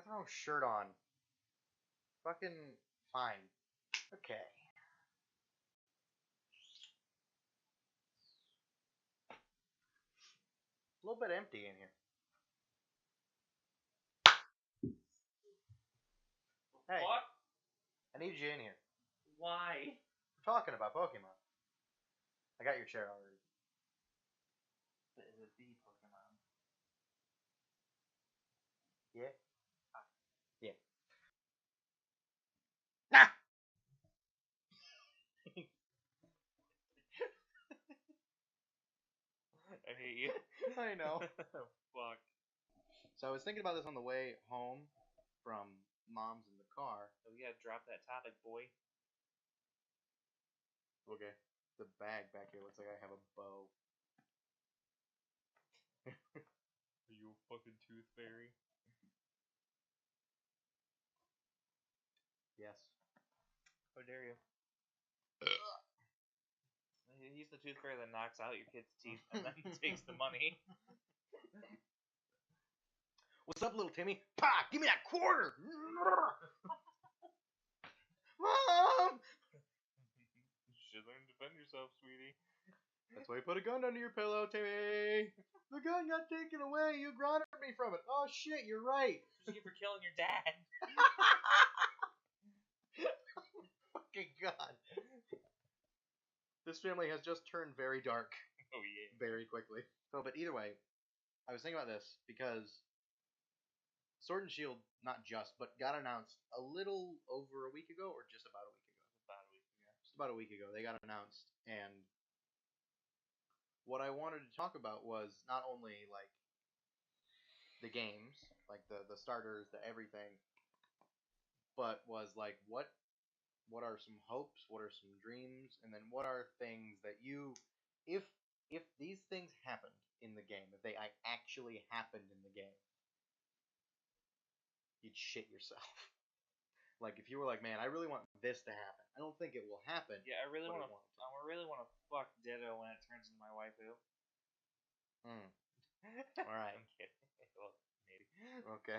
with the wrong shirt on. Fucking fine. Okay. A little bit empty in here. Hey, What? I need you in here. Why? We're talking about Pokemon. I got your chair already. But is it the Pokemon? Yeah? Yeah. Ah! I hate you. I know. Fuck. So I was thinking about this on the way home from Mom's in the car. Oh yeah, drop that topic, boy. Okay. The bag back here looks like I have a bow. Are you a fucking tooth fairy? Yes. How dare you? He's the tooth fairy that knocks out your kid's teeth and then takes the money. What's up, little Timmy? Pa! Give me that quarter! Mom! You should learn to defend yourself, sweetie. That's why you put a gun under your pillow, Timmy. The gun got taken away. You grounded me from it. Oh shit, you're right. What you get for killing your dad? Fucking God. This family has just turned very dark Oh yeah. very quickly. So, but either way, I was thinking about this because Sword and Shield, not just, but got announced a little over a week ago, or just about a week ago. About a week ago. Just about a week ago, they got announced, and what I wanted to talk about was not only like the games, like the starters, the everything, but was like what are some hopes, what are some dreams, and then what are things that you, if these things happened in the game, if they actually happened in the game, you'd shit yourself. Like if you were like, man, I really want this to happen. I don't think it will happen. Yeah, I really but want to. I really want to fuck Ditto when it turns into my waifu. All right. I'm kidding. Well, maybe. Okay.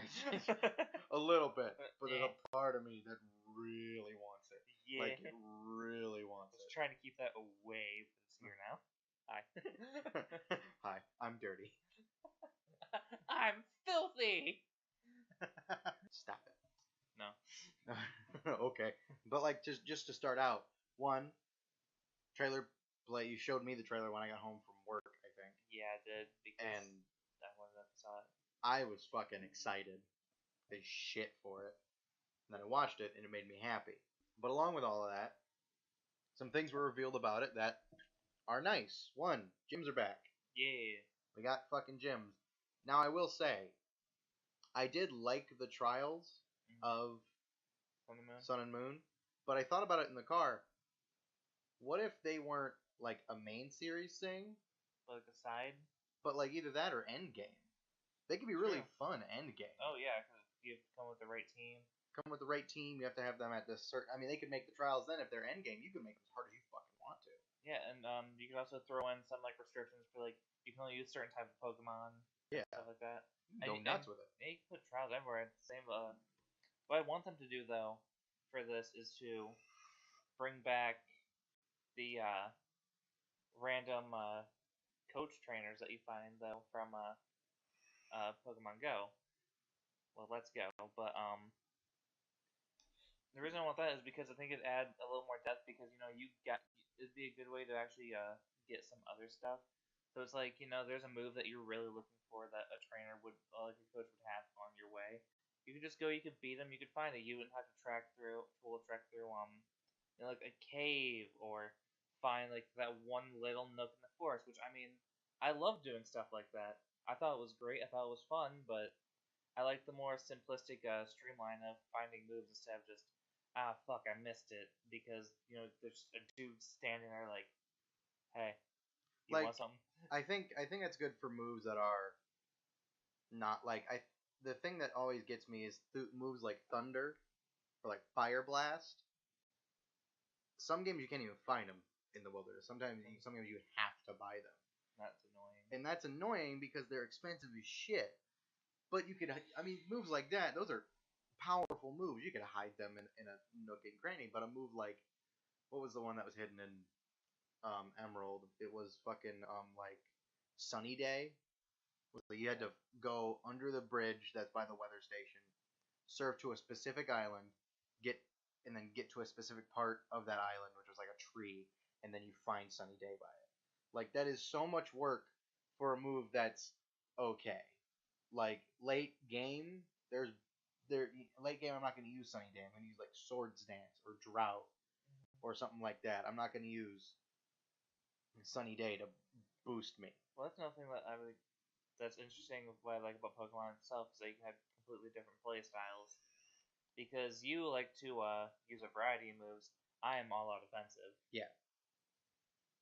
A little bit, but there's a part of me that really wants it. Yeah. Like it really wants Let's it. try to keep that away from this here now. Hi. Hi, I'm dirty. I'm filthy. Stop it. No. Okay, but like just to start out, one trailer play. You showed me the trailer when I got home from work, I think. Yeah, I did because And I wasn't saw it. I was fucking excited as shit for it. And then I watched it, and it made me happy. But along with all of that, some things were revealed about it that are nice. One, gyms are back. Yeah. We got fucking gyms. Now I will say, I did like the trials of Sun and Moon, but I thought about it in the car. What if they weren't like a main series thing, Like a side? but like either that or Endgame? They could be really fun Endgame. Oh yeah, because you have to come with the right team. Come with the right team. You have to have them at this certain. I mean, they could make the trials then if they're Endgame. You can make them as hard as you fucking want to. Yeah, and you can also throw in some like restrictions for like you can only use certain type of Pokemon. Yeah. Stuff like that. Go nuts with it. Yeah, you can put trials everywhere. Same. What I want them to do though, for this is to bring back the random coach trainers that you find though from Pokemon Go. Well, Let's Go, but the reason I want that is because I think it'd add a little more depth because it'd be a good way to actually get some other stuff. So it's like there's a move that you're really looking for that a trainer would like a coach would have on your way. You could just go, you could beat them, you could find it. You wouldn't have to track through like a cave or find like that one little nook in the forest. Which I mean, I love doing stuff like that. I thought it was great. I thought it was fun, but I like the more simplistic streamline of finding moves instead of just fuck I missed it because there's a dude standing there like, hey, you Like, want something? I think that's good for moves that are not like the thing that always gets me is moves like Thunder or like Fire Blast. Some games you can't even find them in the wilderness. Some games you have to buy them. That's annoying. And that's annoying because they're expensive as shit. But you could, I mean, moves like that, those are powerful moves. You could hide them in a nook and cranny, but a move like what was the one that was hidden in Emerald? It was fucking like Sunny Day. You had to go under the bridge that's by the weather station, surf to a specific island, get and then get to a specific part of that island, which was like a tree, and then you find Sunny Day by it. Like that is so much work for a move that's okay. Like late game, there late game. I'm not going to use Sunny Day. I'm going to use like Swords Dance or Drought or something like that. I'm not going to use Sunny Day to boost me. Well, that's another thing that that's interesting. What I like about Pokemon itself is that you can have completely different play styles. Because you like to use a variety of moves. I am all out offensive. Yeah.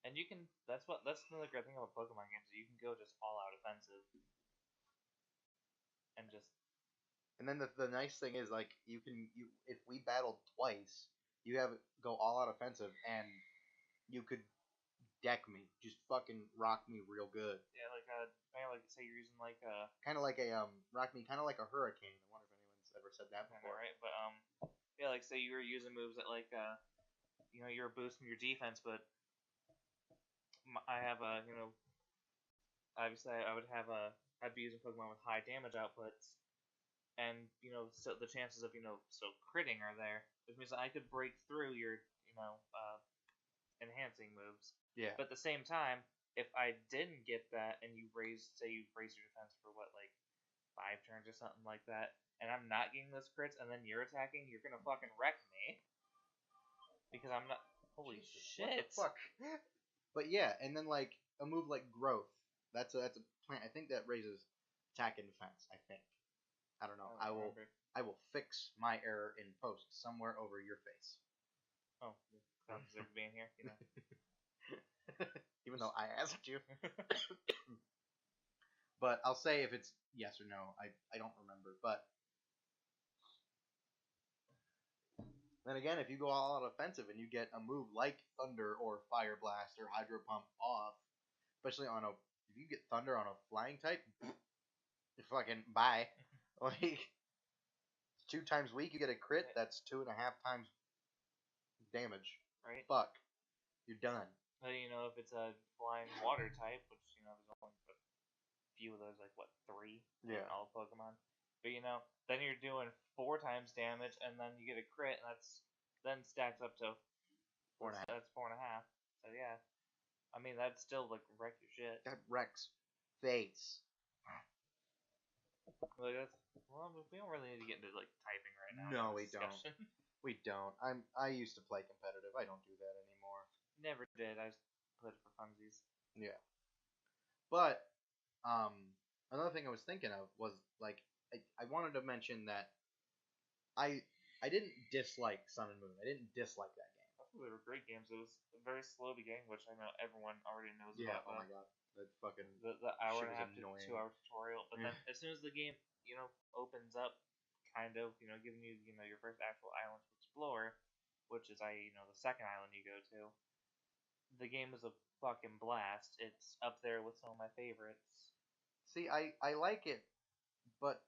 And you can. That's another great thing about Pokemon games. You can go just all out offensive. And just. And then the nice thing is like you if we battled twice, you have go all out offensive and you could deck me, just fucking rock me real good. Yeah, like say you're using like kind of like a rock me, kind of like a hurricane. I wonder if anyone's ever said that before. Right? But yeah, like say you were using moves that like you're boosting your defense, but I have a obviously I would have a I'd be using Pokemon with high damage outputs, and so the chances of so critting are there, which means that I could break through your enhancing moves. Yeah. But at the same time, if I didn't get that, and you raised your defense for what, like 5 turns or something like that, and I'm not getting those crits, and then you're attacking, you're gonna fucking wreck me because I'm not. Holy shit! What the fuck? But yeah, and then like a move like Growth, that's a plant. I think that raises attack and defense. I think. I don't know. I will fix my error in post somewhere over your face. Oh, sounds like being here, Even though I asked you. But I'll say if it's yes or no. I don't remember. But then again, if you go all out offensive and you get a move like Thunder or Fire Blast or Hydro Pump off, especially on if you get Thunder on a flying type, fucking bye. Like 2 times weak, you get a crit. That's 2.5 times damage. Right. Fuck. You're done. But if it's a flying water type, which there's only a few of those, like what 3? Yeah. In all Pokemon. But then you're doing 4 times damage, and then you get a crit, and that's then stacks up to 4.5. That's 4.5. So yeah, I mean that'd still like wreck your shit. That wrecks face. Like we don't really need to get into like typing right now. No, we don't. We don't. I used to play competitive. I don't do that anymore. Never did. I just played it for funsies. Yeah. But another thing I was thinking of was like I wanted to mention that I didn't dislike Sun and Moon. I didn't dislike that game. I thought they were great games. It was very slow to game, which I know everyone already knows Yeah. about. Oh my god. That fucking the hour shit and a was half to annoying. 2 hour tutorial. But then as soon as the game opens up, kind of giving you your first actual island to explore, which is the second island you go to. The game is a fucking blast. It's up there with some of my favorites. See, I like it, but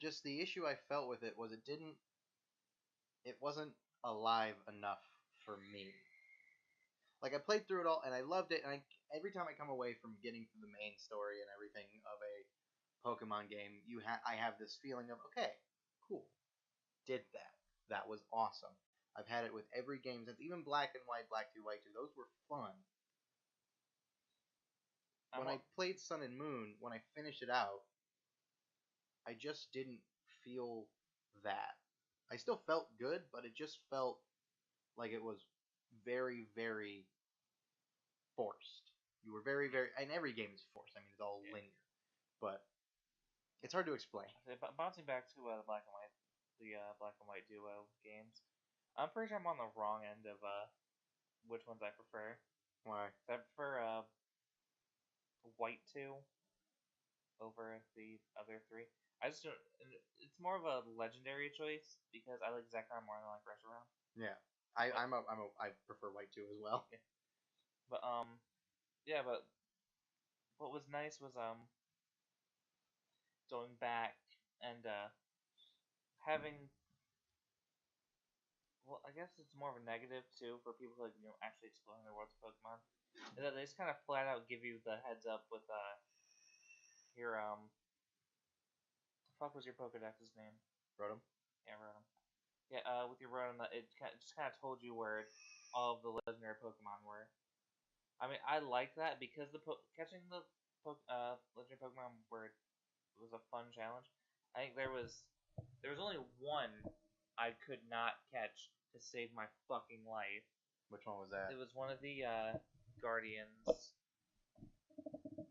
just the issue I felt with it was it wasn't alive enough for me. Like I played through it all and I loved it, and every time I come away from getting through the main story and everything of a Pokemon game, I have this feeling of okay, cool, did that. That was awesome. I've had it with every game since even Black and White, Black 2, White 2. Those were fun. When I played Sun and Moon, when I finished it out, I just didn't feel that. I still felt good, but it just felt like it was very, very forced. You were very, very, and every game is forced. I mean, it's all linear, but it's hard to explain. Bouncing back to the Black and White duo games, I'm pretty sure I'm on the wrong end of which ones I prefer. Why? I prefer White 2 over the other 3. I just don't. It's more of a legendary choice because I like Zekrom more than I like Reshiram. Yeah, I prefer White 2 as well. Yeah. But yeah, but what was nice was going back and having, well, I guess it's more of a negative too for people who actually exploring the worlds of Pokemon. Is that they just kind of flat out give you the heads up with your the fuck was your Pokedex's name? Rotom. Yeah, Rotom. Yeah, with your Rotom, just kind of told you where all of the legendary Pokemon were. I mean, I like that because catching the legendary Pokemon where was a fun challenge. I think there was only one I could not catch to save my fucking life. Which one was that? It was one of the Guardians.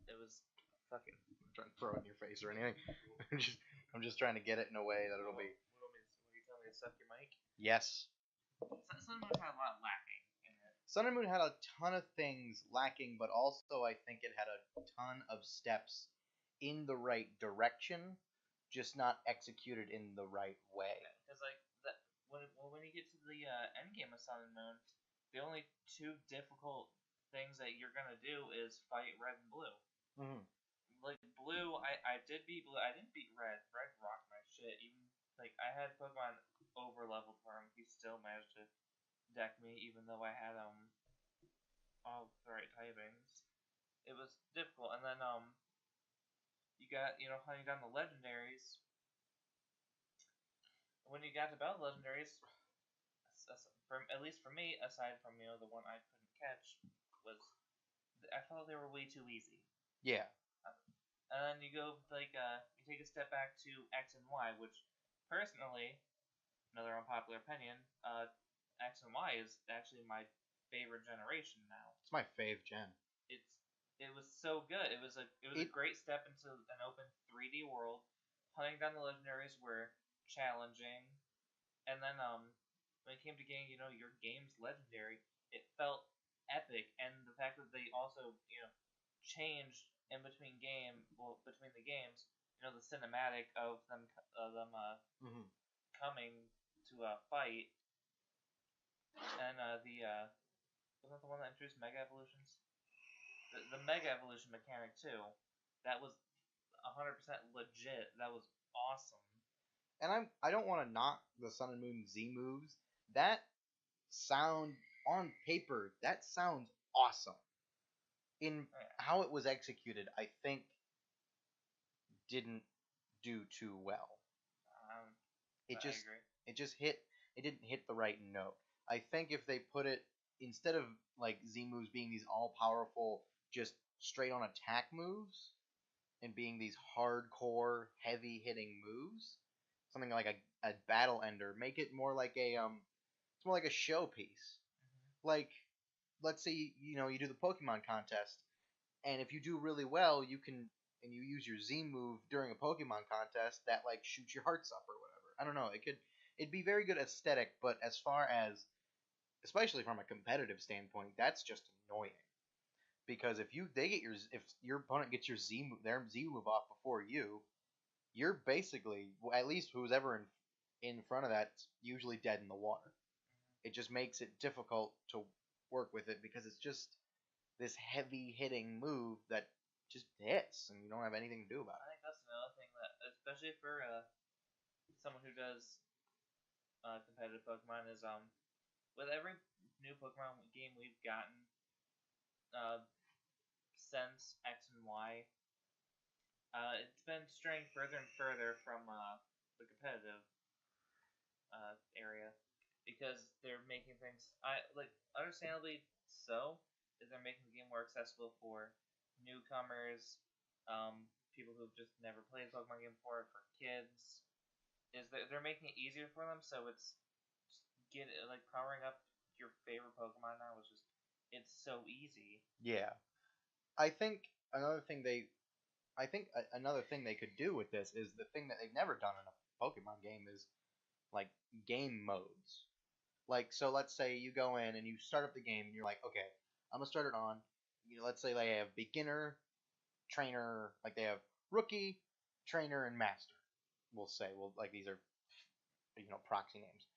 It was fucking. I'm trying to throw it in your face or anything. I'm just trying to get it in a way that it'll be. What are you telling me to suck your mic? Yes. Sun Moon had a lot lacking in it. Sun and Moon had a ton of things lacking, but also I think it had a ton of steps in the right direction, just not executed in the right way. Because like that, when you get to the end game of Sun and Moon, the only two difficult things that you're gonna do is fight Red and Blue. Mm-hmm. Like Blue, I did beat Blue. I didn't beat Red. Red rocked my shit. Even like I had Pokemon over leveled for him, he still managed to deck me, even though I had all the right typings. It was difficult, and then you got hunting down the legendaries. When you got to battle legendaries, at least for me, aside from the one I couldn't catch, was I felt they were way too easy. Yeah. And then you go you take a step back to X and Y, which personally, another unpopular opinion, X and Y is actually my favorite generation now. It's my fave gen. It was so good. It was a great step into an open 3D world. Hunting down the legendaries were challenging, and then when it came to getting your game's legendary, it felt epic. And the fact that they also changed in between between the games, the cinematic of them Mm-hmm. coming to a fight, and wasn't that the one that introduced Mega Evolutions? The Mega Evolution mechanic too. That was 100% legit. That was awesome. And I don't want to knock the Sun and Moon Z moves. That sound on paper, that sounds awesome. In how it was executed, I think didn't do too well. It just I agree. it didn't hit the right note. I think if they put it instead of like Z moves being these all powerful, just straight on attack moves, and being these hardcore, heavy hitting moves, something like a battle ender, make it more like it's more like a showpiece. Like, let's say you do the Pokemon contest, and if you do really well, and you use your Z move during a Pokemon contest that like shoots your hearts up or whatever. I don't know. It'd be very good aesthetic, but as far as especially from a competitive standpoint, that's just annoying. Because if your opponent gets their Z move off before you, you're basically, at least who's ever in front of that's usually dead in the water. It just makes it difficult to work with it because it's just this heavy hitting move that just hits and you don't have anything to do about I it. think that's another thing that, especially for someone who does competitive Pokemon, is with every new Pokemon game we've gotten uh, since X and Y, it's been straying further and further from the competitive area because they're making things understandably so. Is they're making the game more accessible for newcomers, people who've just never played a Pokemon game before, for kids. Is that they're making it easier for them, so it's powering up your favorite Pokemon now is just it's so easy. Yeah, I think another thing they another thing they could do with this is the thing that they've never done in a Pokemon game is like game modes. Like, so let's say you go in and you start up the game and you're like, okay, I'm gonna start it on. Let's say they have beginner, trainer, like they have rookie, trainer, and master. We'll say, well, like these are proxy names.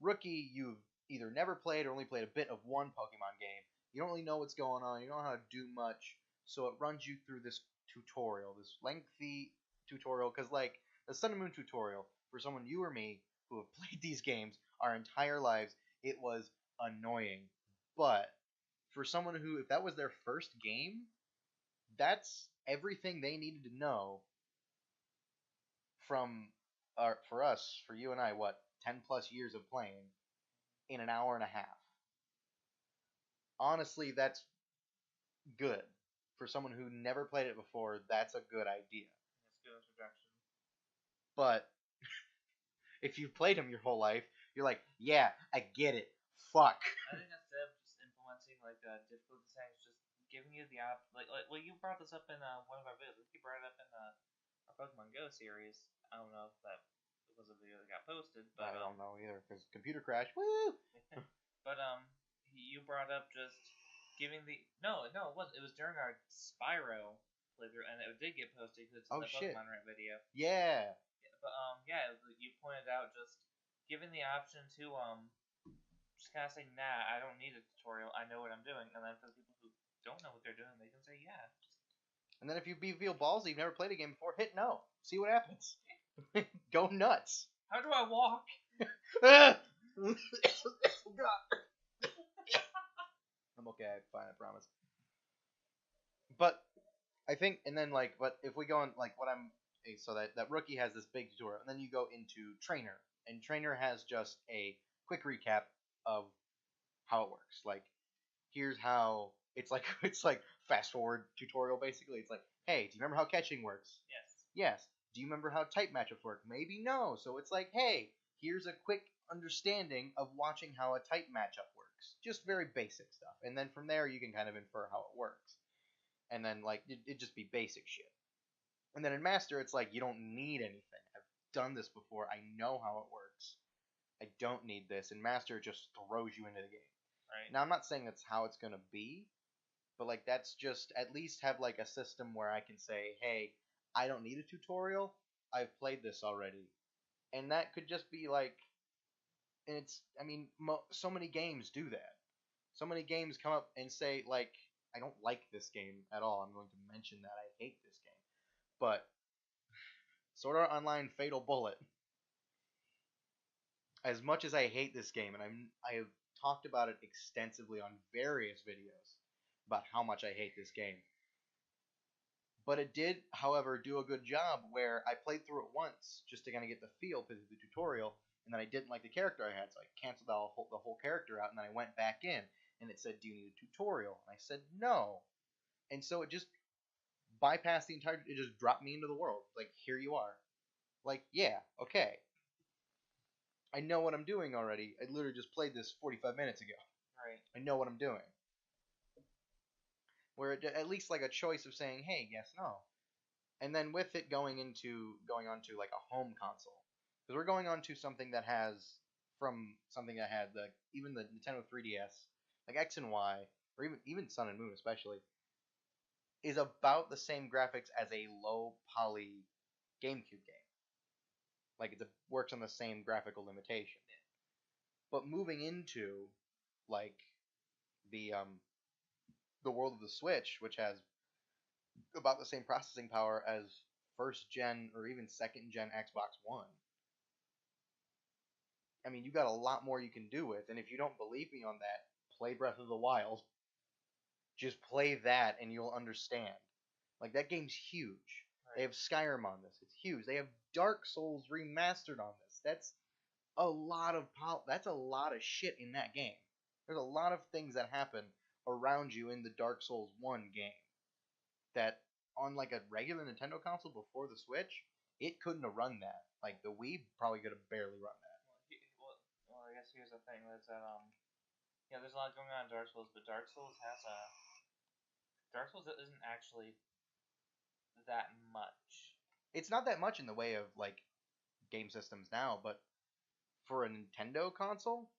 Rookie, you've either never played or only played a bit of one Pokemon game. You don't really know what's going on. You don't know how to do much, so it runs you through this tutorial, this lengthy tutorial. Because like the Sun and Moon tutorial, for someone you or me who have played these games our entire lives, it was annoying. But for someone who, if that was their first game, that's everything they needed to know from, for us, for you and I, what, 10 plus years of playing in an hour and a half. Honestly, that's good. For someone who never played it before, that's a good idea. It's a good introduction. But if you've played them your whole life, you're like, yeah, I get it. Fuck. I think instead of just implementing like difficulty settings, just giving you the like well, you brought this up in one of our videos. I think you brought it up in our Pokemon Go series. I don't know if that was a video that got posted, but I don't know either because computer crash. Woo! but you brought up just giving the no it wasn't. It was during our Spyro playthrough, and it did get posted because it's in the shit. Pokemon Rant video. Yeah. But yeah, you pointed out just giving the option to just kind of say, nah, I don't need a tutorial. I know what I'm doing. And then for the people who don't know what they're doing, they can say, yeah. And then if you feel ballsy, you've never played a game before, hit no. See what happens. Go nuts. How do I walk? I'm okay. Fine, I promise. But I think, and then like, but if we go on like what I'm, so that rookie has this big tutorial, and then you go into trainer, and trainer has just a quick recap of how it works. Like, here's how it's like it's like fast forward tutorial basically. It's like, hey, do you remember how catching works? Yes. Yes. Do you remember how type matchups work? Maybe no. So it's like, hey, here's a quick understanding of watching how a type matchup works. Just very basic stuff. And then from there you can kind of infer how it works. And then like it just be basic shit. And then in Master it's like you don't need anything. I've done this before. I know how it works. I don't need this. And Master just throws you into the game. Right. Now I'm not saying that's how it's gonna be, but like that's just at least have like a system where I can say, hey, I don't need a tutorial. I've played this already, and that could just be like, and it's I mean, so many games do that. So many games come up and say like, I don't like this game at all. I'm going to mention that I hate this game, but Sword Art Online Fatal Bullet. As much as I hate this game, and I have talked about it extensively on various videos about how much I hate this game. But it did, however, do a good job where I played through it once just to kind of get the feel through the tutorial, and then I didn't like the character I had, so I canceled the whole character out, and then I went back in, and it said, do you need a tutorial? And I said, no. And so it just bypassed the entire, it just dropped me into the world. Like, here you are. Like, yeah, okay. I know what I'm doing already. I literally just played this 45 minutes ago. Right. I know what I'm doing. Where it, at least like a choice of saying, hey, yes, no. And then with it going on to like a home console. Because we're going on to something that has, from something that had even the Nintendo 3DS, like X and Y, or even Sun and Moon especially, is about the same graphics as a low poly GameCube game. Like it works on the same graphical limitation. But moving into like the world of the Switch, which has about the same processing power as first gen or even second gen Xbox One. I mean, you got a lot more you can do with, and if you don't believe me on that, play Breath of the Wild. Just play that and you'll understand. Like that game's huge. Right. They have Skyrim on this. It's huge. They have Dark Souls remastered on this. That's a lot of shit in that game. There's a lot of things that happen around you in the Dark Souls 1 game that on like a regular Nintendo console before the Switch, it couldn't have run that. Like the Wii probably could have barely run that. Well, I guess here's the thing: is that yeah, there's a lot going on in Dark Souls, but Dark Souls isn't actually that much. It's not that much in the way of like game systems now, but for a Nintendo console,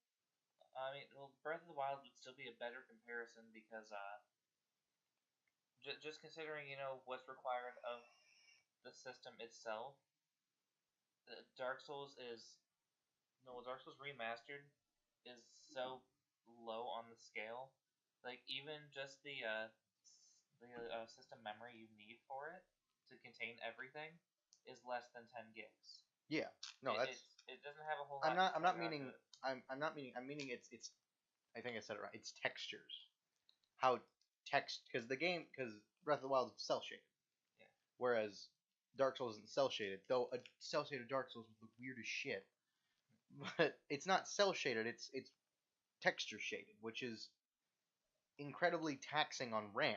I mean, well, Breath of the Wild would still be a better comparison because just considering what's required of the system itself, Dark Souls Dark Souls Remastered is so low on the scale. Like even just the system memory you need for it to contain everything is less than 10 gigs. Yeah. No, that's. It doesn't have a whole I'm lot not. I'm not further onto meaning. it. I'm not meaning. I'm meaning it's. I think I said it right. It's textures. How because the game because Breath of the Wild is cell shaded, Yeah. whereas Dark Souls isn't cell shaded. Though a cell shaded Dark Souls would look weird as shit. But it's not cell shaded. It's texture shaded, which is incredibly taxing on RAM.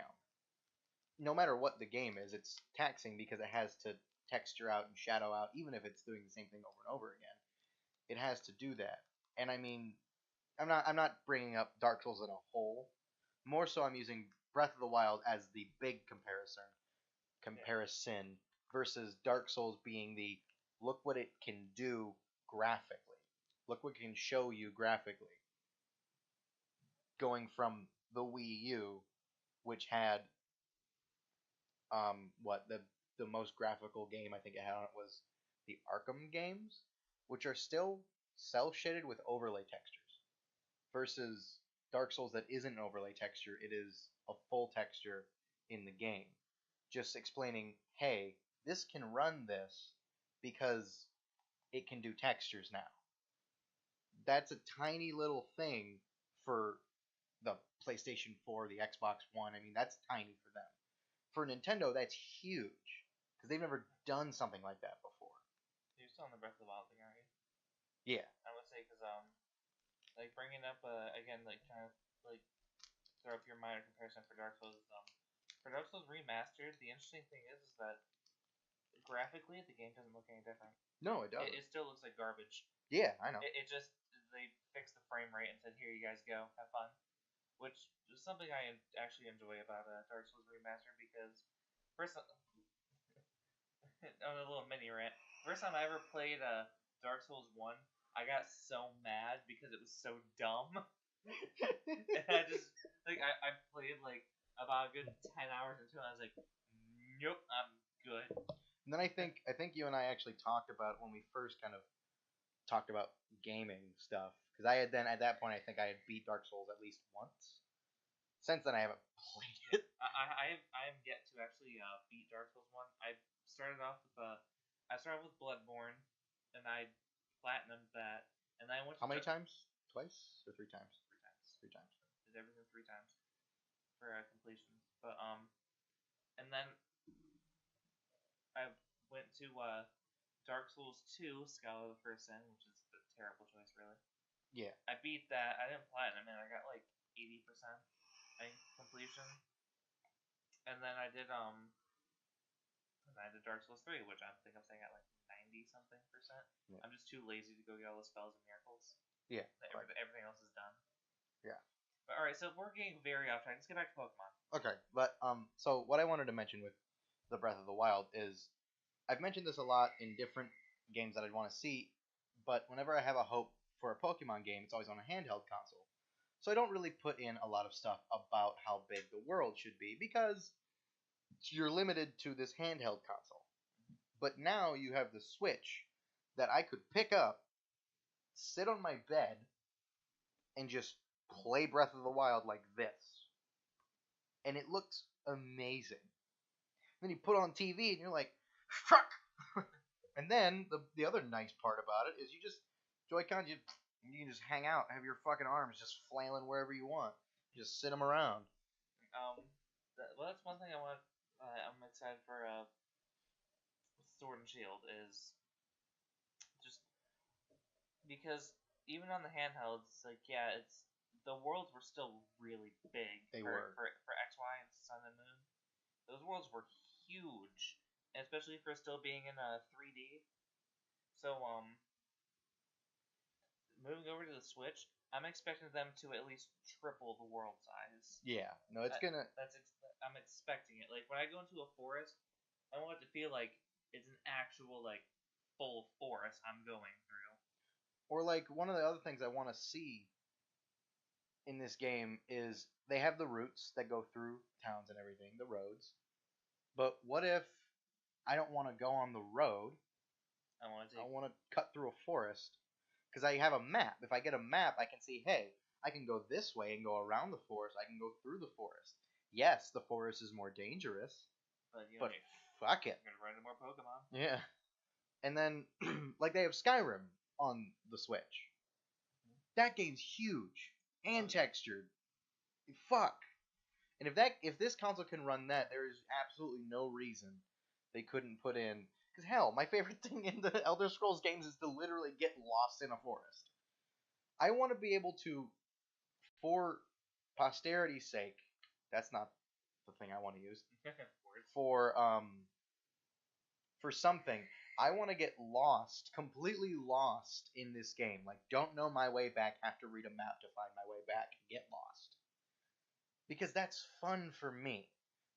No matter what the game is, it's taxing because it has to texture out and shadow out, even if it's doing the same thing over and over again. It has to do that. And I mean, I'm not bringing up Dark Souls in a whole. More so, I'm using Breath of the Wild as the big comparison versus Dark Souls being the look what it can do graphically. Look what it can show you graphically. Going from the Wii U, which had what the most graphical game I think it had on it was the Arkham games, which are still cell shaded with overlay textures, versus Dark Souls that isn't an overlay texture. It is a full texture in the game, just explaining, hey, this can run this because it can do textures now. That's a tiny little thing for the PlayStation 4, the Xbox One. I mean, that's tiny for them. For Nintendo, that's huge because they've never done something like that before. You're still on the Breath of the Wild thing, aren't you? Yeah. I would say because like bringing up again, like kind of like throw up your minor comparison for Dark Souls. For Dark Souls Remastered, the interesting thing is that graphically the game doesn't look any different. No, it doesn't. It still looks like garbage. Yeah, I know. It just they fixed the frame rate and said, "Here you guys go, have fun," which is something I actually enjoy about Dark Souls Remastered because first on a little mini rant, first time I ever played Dark Souls 1, I got so mad because it was so dumb. And I just like I played like about a good 10 hours into it. I was like, nope, I'm good. And then I think you and I actually talked about when we first kind of talked about gaming stuff because I had then at that point I think I had beat Dark Souls at least once. Since then I haven't played it. I am yet to actually beat Dark Souls 1. Started off with I started with Bloodborne, and I platinumed that, and then I went to How many times? Twice or three times? three times. Three times. Did everything three times for completion. But and then I went to Dark Souls 2, Scholar of the First Sin, which is a terrible choice, really. Yeah. I beat that. I didn't platinum it. I got like 80% completion. And then I did Dark Souls 3, which I think I'm saying at like 90 something percent. Yeah. I'm just too lazy to go get all the spells and miracles. Yeah. Everything else is done. Yeah. But alright, so we're getting very off track. Let's get back to Pokemon. Okay, but so what I wanted to mention with the Breath of the Wild is I've mentioned this a lot in different games that I'd want to see, but whenever I have a hope for a Pokemon game, it's always on a handheld console. So I don't really put in a lot of stuff about how big the world should be because you're limited to this handheld console. But now you have the Switch that I could pick up, sit on my bed, and just play Breath of the Wild like this. And it looks amazing. Then you put on TV and you're like, fuck! And then the other nice part about it is you just, Joy-Con, you can just hang out, have your fucking arms just flailing wherever you want. Just sit them around. Well, that's one thing I want. I'm excited for Sword and Shield is just because even on the handhelds, like it's the worlds were still really big. They for, were for X, Y, and Sun and Moon. Those worlds were huge, and especially for still being in 3D. So moving over to the Switch, I'm expecting them to at least triple the world size. Yeah, no, it's gonna. I'm expecting it. Like when I go into a forest, I want it to feel like it's an actual like full forest I'm going through. Or like one of the other things I want to see in this game is they have the routes that go through towns and everything, the roads. But what if I don't want to go on the road? I want to cut through a forest because I have a map. If I get a map, I can see, hey, I can go this way and go around the forest. I can go through the forest. Yes, the forest is more dangerous, but fuck it. I'm gonna run into more Pokemon. Yeah, And then like they have Skyrim on the Switch. That game's huge and textured. Fuck. And if this console can run that, there is absolutely no reason they couldn't put in. Because hell, my favorite thing in the Elder Scrolls games is to literally get lost in a forest. I want to be able to, for posterity's sake, that's not the thing I want to use. For for something, I want to get lost, completely lost in this game. Like, don't know my way back, have to read a map to find my way back, get lost. Because that's fun for me.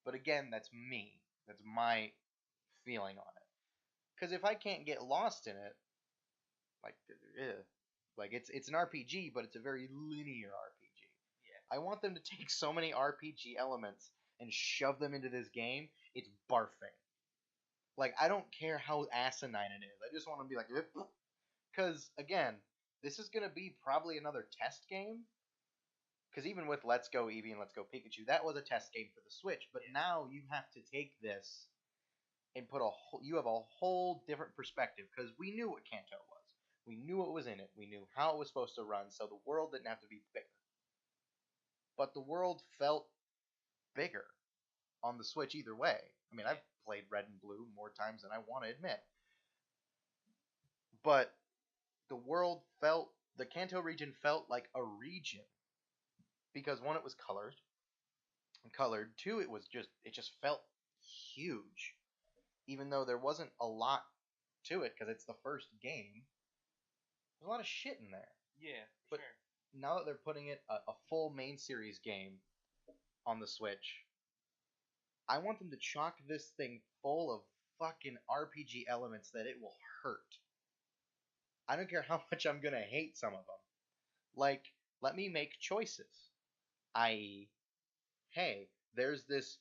But again, that's me. That's my feeling on it. Because if I can't get lost in it, like, like it's an RPG, but it's a very linear RPG. Yeah. I want them to take so many RPG elements and shove them into this game. It's barfing. Like, I don't care how asinine it is. I just want to be like, because again, this is gonna be probably another test game. Because even with Let's Go Eevee and Let's Go Pikachu, that was a test game for the Switch. But now you have to take this and you have a whole different perspective. Because we knew what Kanto was. We knew what was in it. We knew how it was supposed to run. So the world didn't have to be bigger. But the world felt bigger on the Switch either way. I mean, I've played Red and Blue more times than I want to admit. But the Kanto region felt like a region. Because one, it was colored. Two, it just felt huge. Even though there wasn't a lot to it, because it's the first game. There's a lot of shit in there. Yeah, but sure. Now that they're putting it a full main series game on the Switch, I want them to chock this thing full of fucking RPG elements that it will hurt. I don't care how much I'm gonna hate some of them. Like, let me make choices. I.e., hey, there's this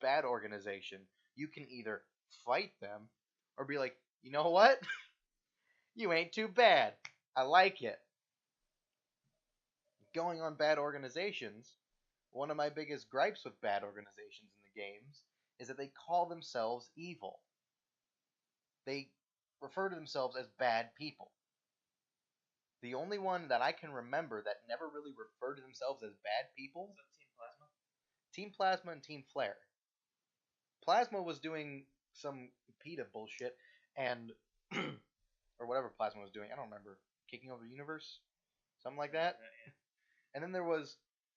bad organization. You can either fight them or be like, you know what? You ain't too bad. I like it. Going on bad organizations, one of my biggest gripes with bad organizations in the games is that they call themselves evil. They refer to themselves as bad people. The only one that I can remember that never really referred to themselves as bad people was Team Plasma. Team Plasma and Team Flare. Plasma was doing some PETA bullshit, and or whatever Plasma was doing. I don't remember. Kicking over the universe, something like that. Yeah. And then there was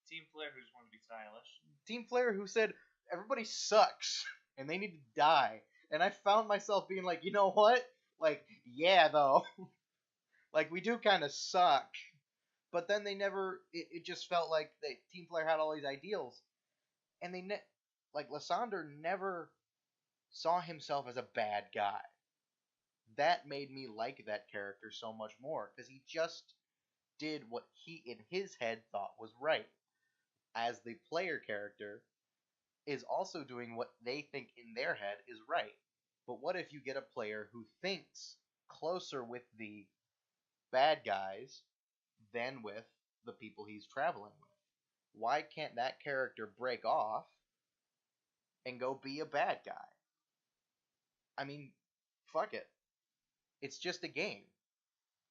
Team Flare, who just wanted to be stylish. Team Flare, who said everybody sucks and they need to die. And I found myself being like, you know what? Like, yeah, though. Like, we do kind of suck. But then they never. It just felt like Team Flare had all these ideals, and like Lysander never saw himself as a bad guy. That made me like that character so much more because he just did what he in his head thought was right. As the player character is also doing what they think in their head is right. But what if you get a player who thinks closer with the bad guys than with the people he's traveling with? Why can't that character break off and go be a bad guy? I mean, fuck it. It's just a game.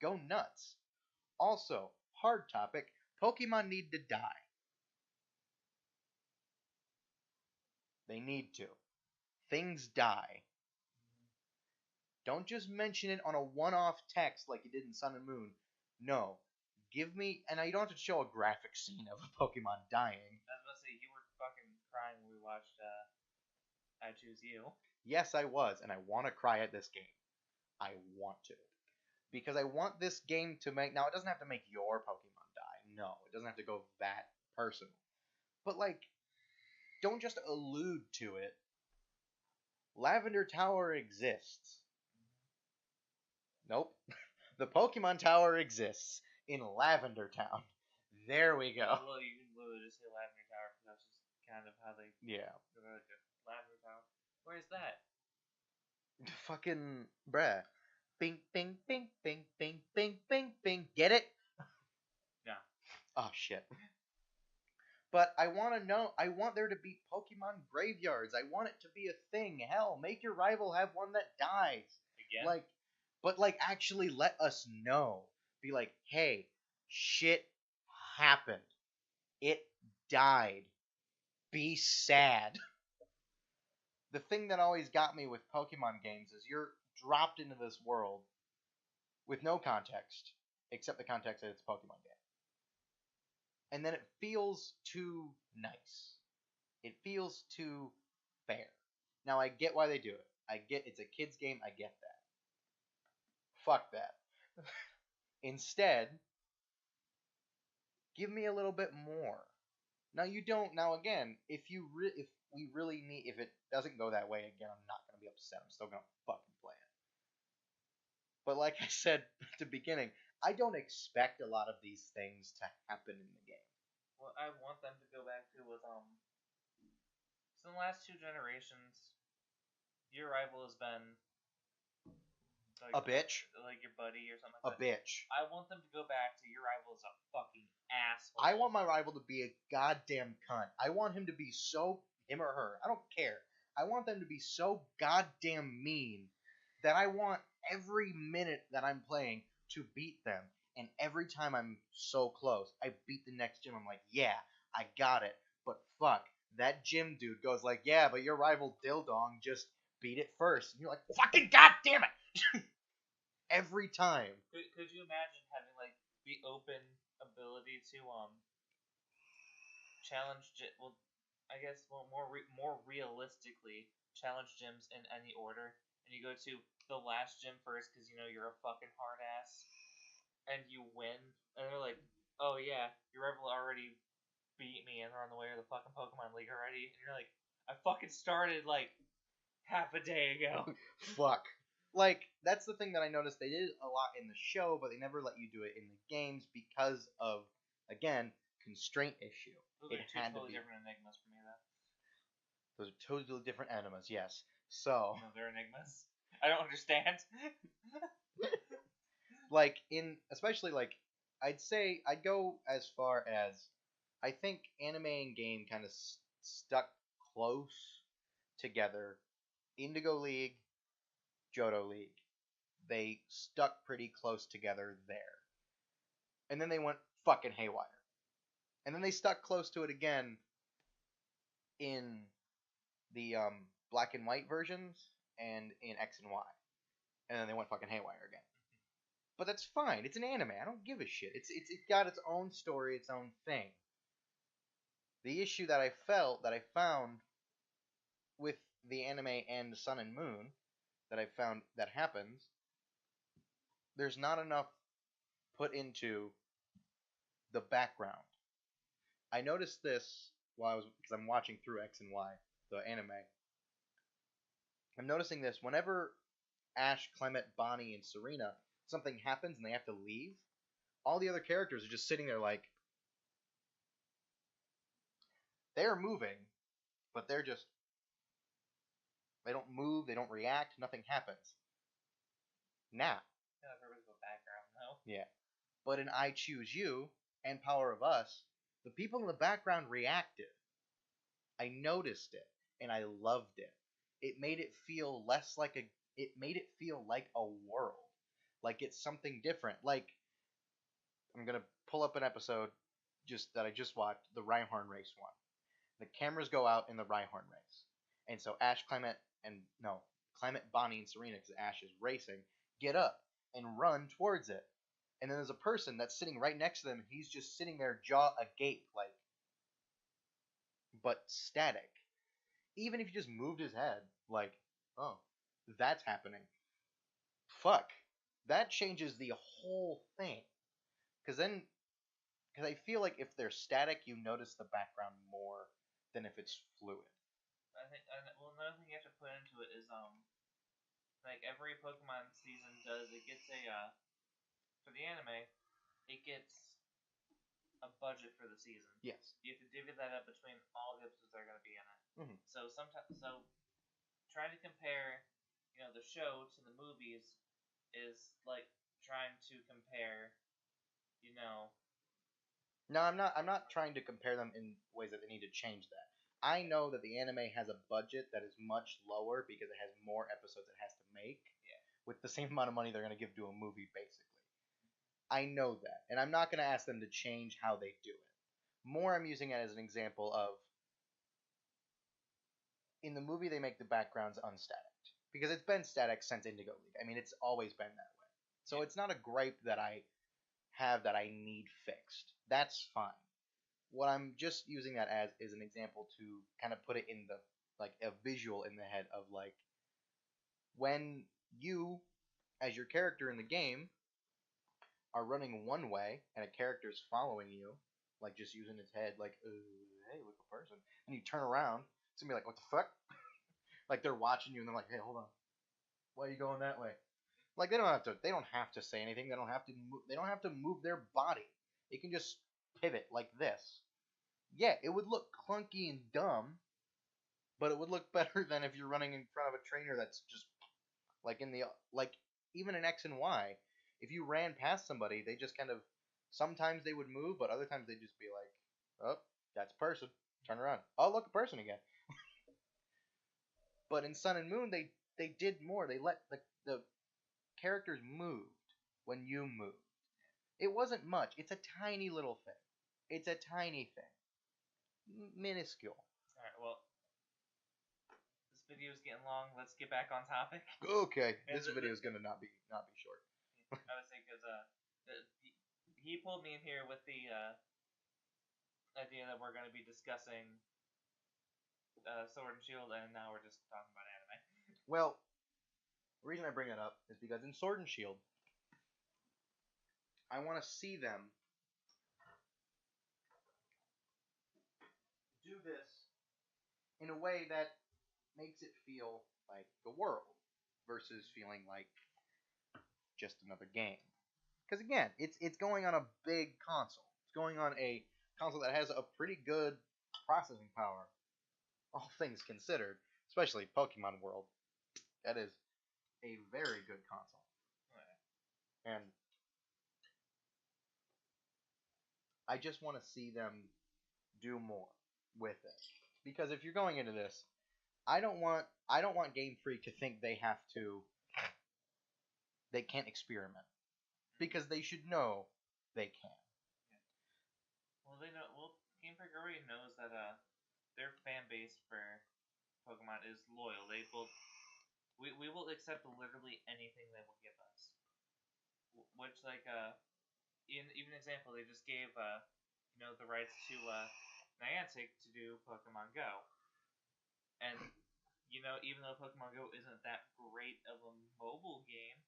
Go nuts. Also, hard topic, Pokemon need to die. They need to. Things die. Don't just mention it on a one-off text like you did in Sun and Moon. No. Give me... And you don't have to show a graphic scene of a Pokemon dying. I was about to say, you were fucking crying when we watched I Choose You. Yes, I was, and I want to cry at this game. I want to. Because I want this game to make... Now, it doesn't have to make your Pokemon die. No, it doesn't have to go that personal. But, like, don't just allude to it. Lavender Tower exists. Nope. The Pokemon Tower exists in Lavender Town. There we go. Well, you can literally just say Lavender Tower because that's just kind of how they. Yeah. Like Lavender Tower. Where's that? Fucking bruh. Bing, bing, bing, bing, bing, bing, bing, bing. Get it? Yeah. Oh shit. But I want to know. I want there to be Pokemon graveyards. I want it to be a thing. Hell, make your rival have one that dies. Yeah. Like, but like actually let us know. Be like, hey, shit happened. It died. Be sad. The thing that always got me with Pokemon games is you're dropped into this world with no context, except the context that it's a Pokemon game. And then it feels too nice. It feels too fair. Now I get why they do it. I get it's a kid's game, I get that. Fuck that. Instead, give me a little bit more. Now you don't. Now again, if we really need, if it doesn't go that way again, I'm not gonna be upset. I'm still gonna fucking play it. But like I said at the beginning, I don't expect a lot of these things to happen in the game. What I want them to go back to was so in the last 2 generations, your rival has been like A bitch, like your buddy or something a like that. bitch. I want them to go back to your rival is a fucking asshole. I want my rival to be a goddamn cunt. I want him to be so him or her. I don't care. I want them to be so goddamn mean that I want every minute that I'm playing to beat them. And every time I'm so close, I beat the next gym. I'm like, yeah, I got it. But fuck, that gym dude goes like, yeah, but your rival Dildong just beat it first. And you're like, fucking goddamn it! Every time. Could you imagine having like the open ability to challenge well, I guess more realistically challenge gyms in any order, and you go to the last gym first because you know you're a fucking hard ass, and you win, and they're like, oh yeah, your rival already beat me, and they're on the way to the fucking Pokemon League already, and you're like, I fucking started like half a day ago. Fuck. Like, that's the thing that I noticed. They did a lot in the show, but they never let you do it in the games because of, again, constraint issue. Those It are two had totally to be. different enigmas for me, though. Those are totally different animas, yes. So, No, they're enigmas. I don't understand. like, especially, like, I'd go as far as, I think anime and game kind of stuck close together. Indigo League, Johto League. They stuck pretty close together there. And then they went fucking haywire. And then they stuck close to it again in the black and white versions and in X and Y. And then they went fucking haywire again. But that's fine. It's an anime. I don't give a shit. It's got its own story, its own thing. The issue that I found with the anime and Sun and Moon that I found that happens, there's not enough put into the background. I noticed this while because I'm watching through X and Y, the anime. I'm noticing this whenever Ash, Clement, Bonnie, and Serena something happens and they have to leave. All the other characters are just sitting there like they're moving, but they don't move, they don't react, nothing happens. Now, Yeah, there was a background though. yeah. But in I Choose You and Power of Us, the people in the background reacted. I noticed it and I loved it. It made it feel less like a it made it feel like a world. Like it's something different. Like I'm going to pull up an episode just that I just watched, the Rhyhorn race one. The cameras go out in the Rhyhorn race. And so Ash, Clement, and no, Clement, Bonnie, and Serena, because Ash is racing, get up and run towards it. And then there's a person that's sitting right next to them. He's just sitting there, jaw agape, like, but static. Even if he just moved his head, like, oh, that's happening. Fuck. That changes the whole thing. Because I feel like if they're static, you notice the background more than if it's fluid. I think well, another thing you have to put into it is like every Pokemon season does, it gets a for the anime, it gets a budget for the season. Yes. You have to divvy that up between all the episodes that are going to be in it. Mm-hmm. So trying to compare, the show to the movies is like trying to compare, No, I'm not. I'm not trying to compare them in ways that they need to change that. I know that the anime has a budget that is much lower because it has more episodes it has to make. Yeah. with the same amount of money they're going to give to a movie, basically. I know that, and I'm not going to ask them to change how they do it. More, I'm using it as an example of in the movie they make the backgrounds unstatic because it's been static since Indigo League. I mean, it's always been that way. So it's not a gripe that I have that I need fixed. That's fine. What I'm just using that as is an example to kind of put it in the like a visual in the head of like when you as your character in the game are running one way and a character's following you, like just using its head, like, hey, look a person, and you turn around, it's gonna be like, what the fuck? Like they're watching you and they're like, hey, hold on, why are you going that way? Like they don't have to say anything. They don't have to move their body. It can just pivot like this. Yeah, it would look clunky and dumb, but it would look better than if you're running in front of a trainer that's just like in the like even in X and Y. If you ran past somebody, they just kind of sometimes they would move, but other times they'd just be like, "Oh, that's a person. Turn around. Oh, look, a person again." But in Sun and Moon, they did more. They let the characters moved when you moved. It wasn't much. It's a tiny little thing. It's a tiny thing, minuscule. All right. Well, this video is getting long. Let's get back on topic. Okay, this video is gonna not be short. I would say because he pulled me in here with the idea that we're going to be discussing Sword and Shield, and now we're just talking about anime. Well, the reason I bring that up is because in Sword and Shield, I want to see them do this in a way that makes it feel like the world versus feeling like just another game. Because again, it's going on a big console. It's going on a console that has a pretty good processing power, all things considered, especially Pokemon World. That is a very good console. And I just want to see them do more with it. Because if you're going into this, I don't want Game Freak to think they can't experiment. Because they should know they can. Well, they know. Well, Game Freak already knows that their fan base for Pokemon is loyal. We will accept literally anything they will give us. Which like in even example, they just gave the rights to Niantic to do Pokemon Go, and even though Pokemon Go isn't that great of a mobile game,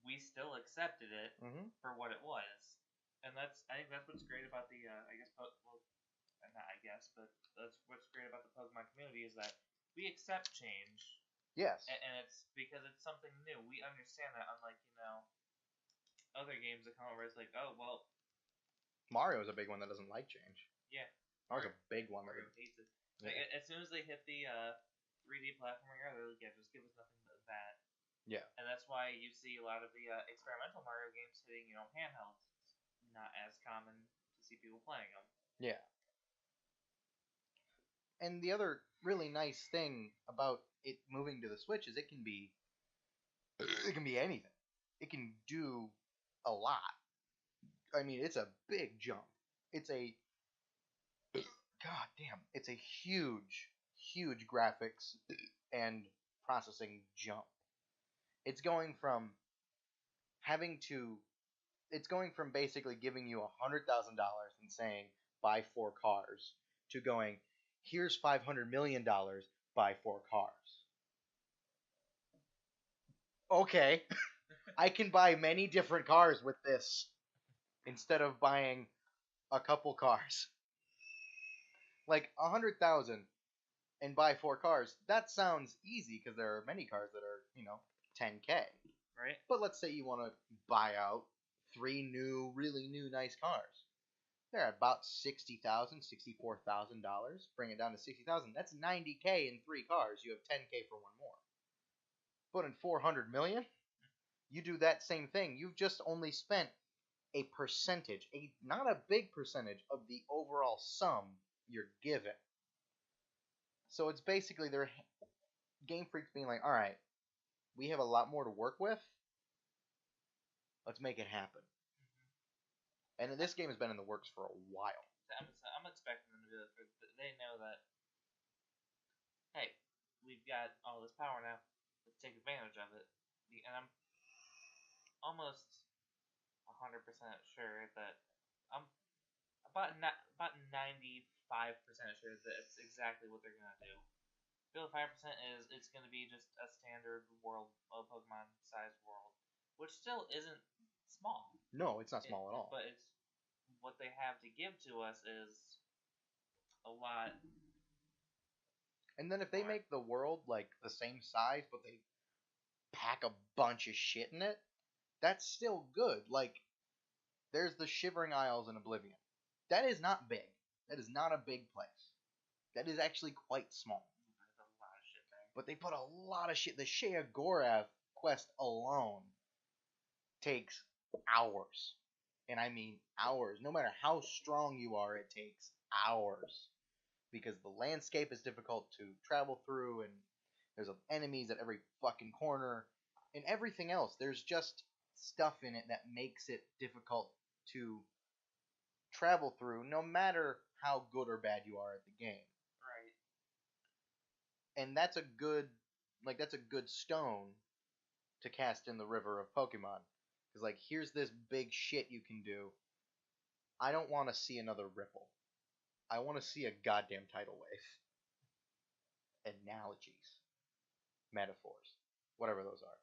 we still accepted it for what it was. And I think that's what's great about the not I guess, but that's what's great about the Pokemon community is that we accept change. Yes. And it's because it's something new. We understand that, unlike other games that come over. It's like, oh well. Mario's a big one that doesn't like change. Yeah. Mario's a big one. Mario hates it. Yeah. Like, as soon as they hit the 3D platforming era, they're like, yeah, just give us nothing but that. Yeah. And that's why you see a lot of the experimental Mario games hitting, handhelds. It's not as common to see people playing them. Yeah. And the other really nice thing about it moving to the Switch is it can be anything. It can do a lot. I mean, it's a big jump. It's a god damn. It's a huge graphics and processing jump. It's going from basically giving you $100,000 and saying buy 4 cars to going here's $500 million, buy 4 cars. Okay, I can buy many different cars with this instead of buying a couple cars. Like 100,000 and buy 4 cars. That sounds easy because there are many cars that are 10K. Right. But let's say you want to buy out 3 really new, nice cars. They're at about $60,000, $64,000. Bring it down to $60,000. That's $90K in 3 cars. You have $10K for 1 more. But in $400 million, you do that same thing. You've just only spent a percentage, not a big percentage of the overall sum you're given. So it's basically their Game Freak's being like, all right, we have a lot more to work with. Let's make it happen. And this game has been in the works for a while. I'm expecting them to do this. They know that, hey, we've got all this power now. Let's take advantage of it. And I'm almost 100% sure that I'm about 95% sure that it's exactly what they're gonna do. The other 5% is it's gonna be just a standard world, a Pokemon sized world, which still isn't small. No, it's not small at all. But it's what they have to give to us is a lot. And then if they make the world like the same size, but they pack a bunch of shit in it, that's still good. Like, there's the Shivering Isles in Oblivion. That is not big. That is not a big place. That is actually quite small. There's a lot of shit there. But they put a lot of shit. The Sheogorath quest alone takes hours. And I mean hours. No matter how strong you are, it takes hours. Because the landscape is difficult to travel through, and there's enemies at every fucking corner, and everything else. There's just stuff in it that makes it difficult to travel through, no matter how good or bad you are at the game. Right. And that's a good stone to cast in the river of Pokemon. Because, like, here's this big shit you can do. I don't want to see another Ripple. I want to see a goddamn tidal wave. Analogies. Metaphors. Whatever those are.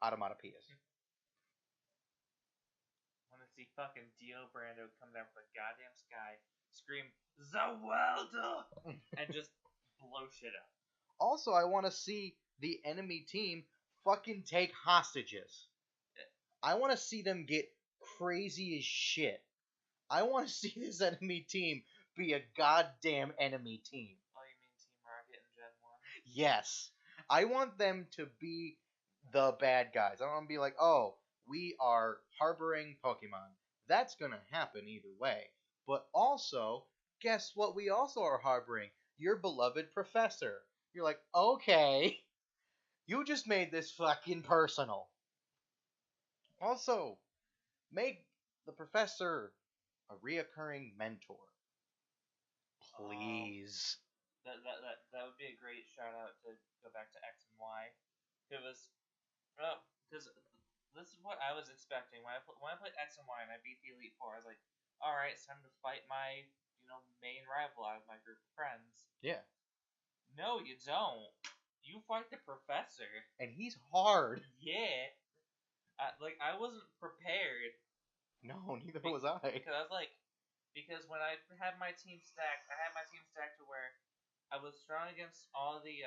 Automatopoeias. I want to see fucking Dio Brando come down from the goddamn sky, scream, Zawelda! And just blow shit up. Also, I want to see the enemy team fucking take hostages. I want to see them get crazy as shit. I want to see this enemy team be a goddamn enemy team. Oh, you mean Team Rocket in Gen 1? Yes. I want them to be the bad guys. I want to be like, oh, we are harboring Pokemon. That's going to happen either way. But also, guess what we also are harboring? Your beloved professor. You're like, okay, you just made this fucking personal. Also, make the professor a reoccurring mentor. Please. That would be a great shout out to go back to X and Y. Because this is what I was expecting when I played X and Y and I beat the Elite Four. I was like, all right, it's time to fight my main rival out of my group of friends. Yeah. No, you don't. You fight the professor. And he's hard. Yeah. I wasn't prepared. No, neither was I. Because I was like, because when I had my team stacked, to where I was strong against all the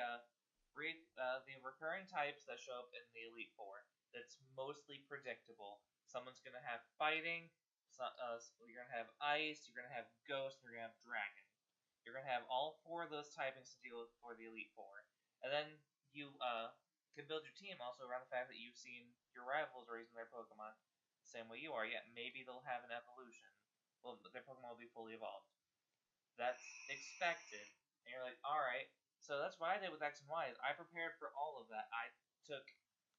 recurring types that show up in the Elite Four. That's mostly predictable. Someone's gonna have fighting. You're gonna have ice. You're gonna have ghost. You're gonna have dragon. You're gonna have all four of those typings to deal with for the Elite Four, and then you can build your team also around the fact that you've seen your rivals raising their Pokemon the same way you are. Yet maybe they'll have an evolution. Well, their Pokemon will be fully evolved. That's expected, and you're like, all right. So that's what I did with X and Y. Is I prepared for all of that. I took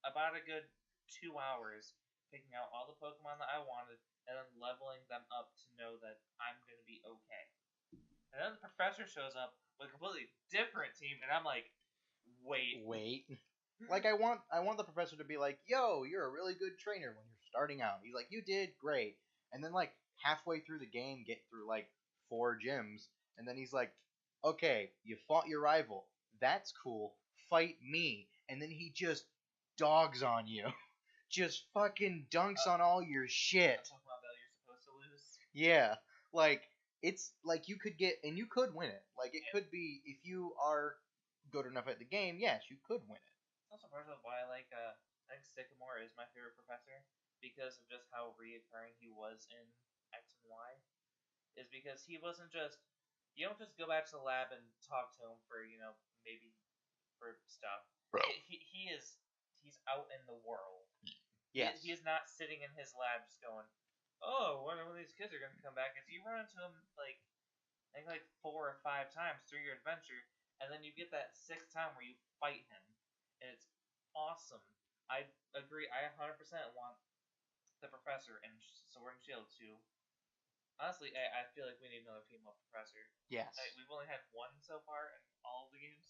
about a good 2 hours picking out all the Pokemon that I wanted, and then leveling them up to know that I'm gonna be okay. And then the professor shows up with a completely different team, and I'm like, wait. Like, I want the professor to be like, yo, you're a really good trainer when you're starting out. He's like, you did great. And then, like, halfway through the game, get through, like, 4 gyms, and then he's like, okay, you fought your rival. That's cool. Fight me. And then he just dogs on you. Just fucking dunks on all your shit. That's Pokemon Battle you're supposed to lose. Yeah. Like, it's like you could win it. Like, it could be, if you are good enough at the game, yes, you could win it. It's also part of why I think Sycamore is my favorite professor, because of just how reoccurring he was in X and Y. Is because he wasn't just, you don't just go back to the lab and talk to him for, maybe for stuff. Bro. He's out in the world. Yes. He is not sitting in his lab just going, oh, when these kids are going to come back. Is you run into him I think 4 or 5 times through your adventure, and then you get that 6th time where you fight him, and it's awesome. I agree. I 100% want the professor and Sword and Shield to. Honestly, I feel like we need another female professor. Yes. We've only had one so far in all of the games.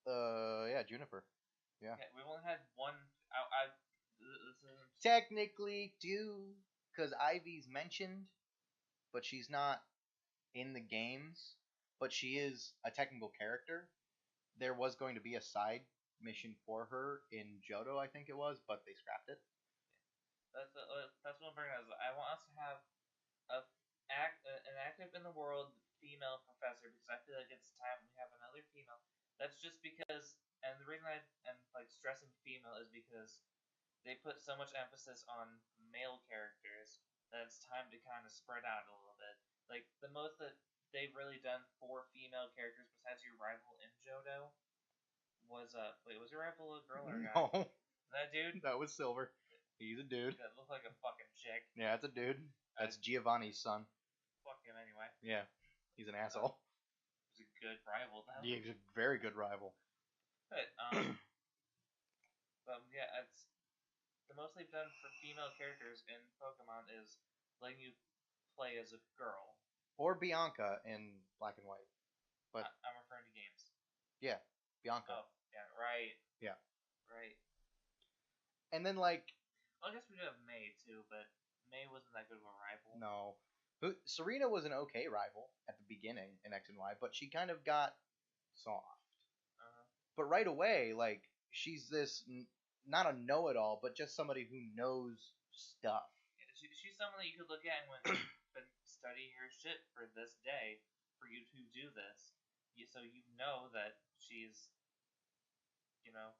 Yeah, Juniper. Yeah. We've only had one. This isn't. Technically, two, because Ivy's mentioned, but she's not in the games. But she is a technical character. There was going to be a side mission for her in Johto, I think it was, but they scrapped it. That's what I'm bringing up. I want us to have a an active in the world female professor because I feel like it's time we have another female. That's just because, and the reason I am like stressing female is because they put so much emphasis on male characters that it's time to kind of spread out a little bit. Like the most that they've really done for female characters besides your rival in Johto was wait, was your rival a girl or a guy? No, That dude? that was Silver. He's a dude. That looked like a fucking chick. Yeah, it's a dude. That's Giovanni's son. Fuck him anyway. Yeah, he's an asshole. He's a good rival though. Yeah, he's a very good rival. But but yeah, it's the most they've done for female characters in Pokemon is letting you play as a girl. Or Bianca in Black and White. But I'm referring to games. yeah, Bianca. Oh, yeah, right. Yeah. Right. And then like, well, I guess we do have May too, but May wasn't that good of a rival. no. Serena was an okay rival at the beginning in X and Y, but she kind of got soft. Uh-huh. But right away, like, she's this not a know-it-all, but just somebody who knows stuff. Yeah, she's someone that you could look at and went, been studying your shit for this day for you to do this. So you know that she's, you know,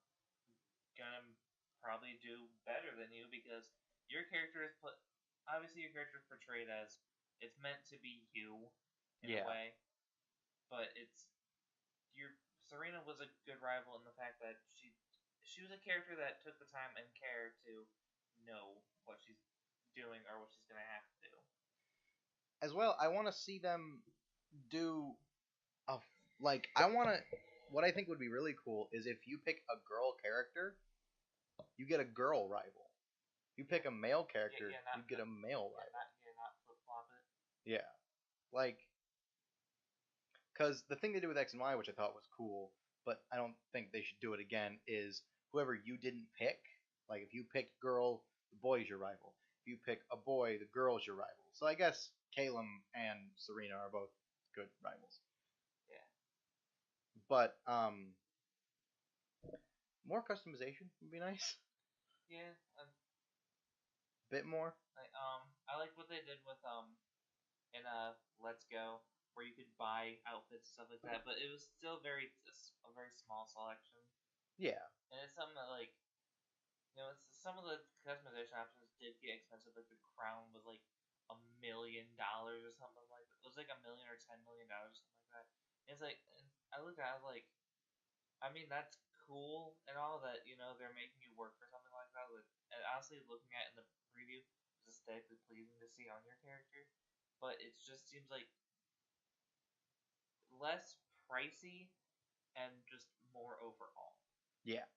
gonna probably do better than you because your character is obviously your character is portrayed as it's meant to be you in a way, but it's your Serena was a good rival in the fact that she was a character that took the time and care to know what she's doing or what she's gonna have to do. As well, I want to see them do I want to. What I think would be really cool is if you pick a girl character, you get a girl rival. You pick a male character, you get a male rival. Not flip flop it. Yeah, like, because the thing they did with X and Y, which I thought was cool, but I don't think they should do it again, is whoever you didn't pick, like if you picked girl, the boy's your rival. If you pick a boy, the girl's your rival. So I guess Caleb and Serena are both good rivals. Yeah. But more customization would be nice. Yeah. Bit more. I like what they did with in Let's Go, where you could buy outfits and stuff like that, but it was still a very small selection. Yeah. And it's something that like, you know, some of the customization options did get expensive. Like the crown was like $1 million or something like that. It was like $1 million or $10 million or something like that. And it's like, and I looked at it, I was like, I mean, that's cool and all that, you know, they're making you work for something like that. And honestly, looking at it in the preview, it's aesthetically pleasing to see on your character. But it just seems like less pricey and just more overall. Yeah.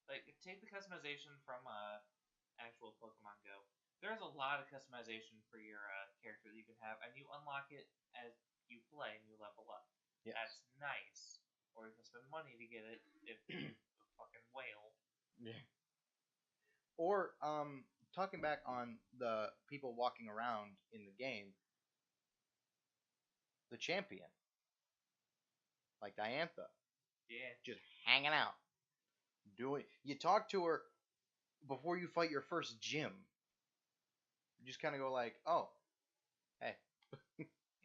Like, take the customization from actual Pokemon Go. There's a lot of customization for your character that you can have, and you unlock it as you play and you level up. Yes. That's nice. Or you can spend money to get it if you're a fucking whale. Yeah. Or talking back on the people walking around in the game, the champion, like Diantha, Yeah. just hanging out, You talk to her before you fight your first gym. You just kind of go like, "Oh, hey."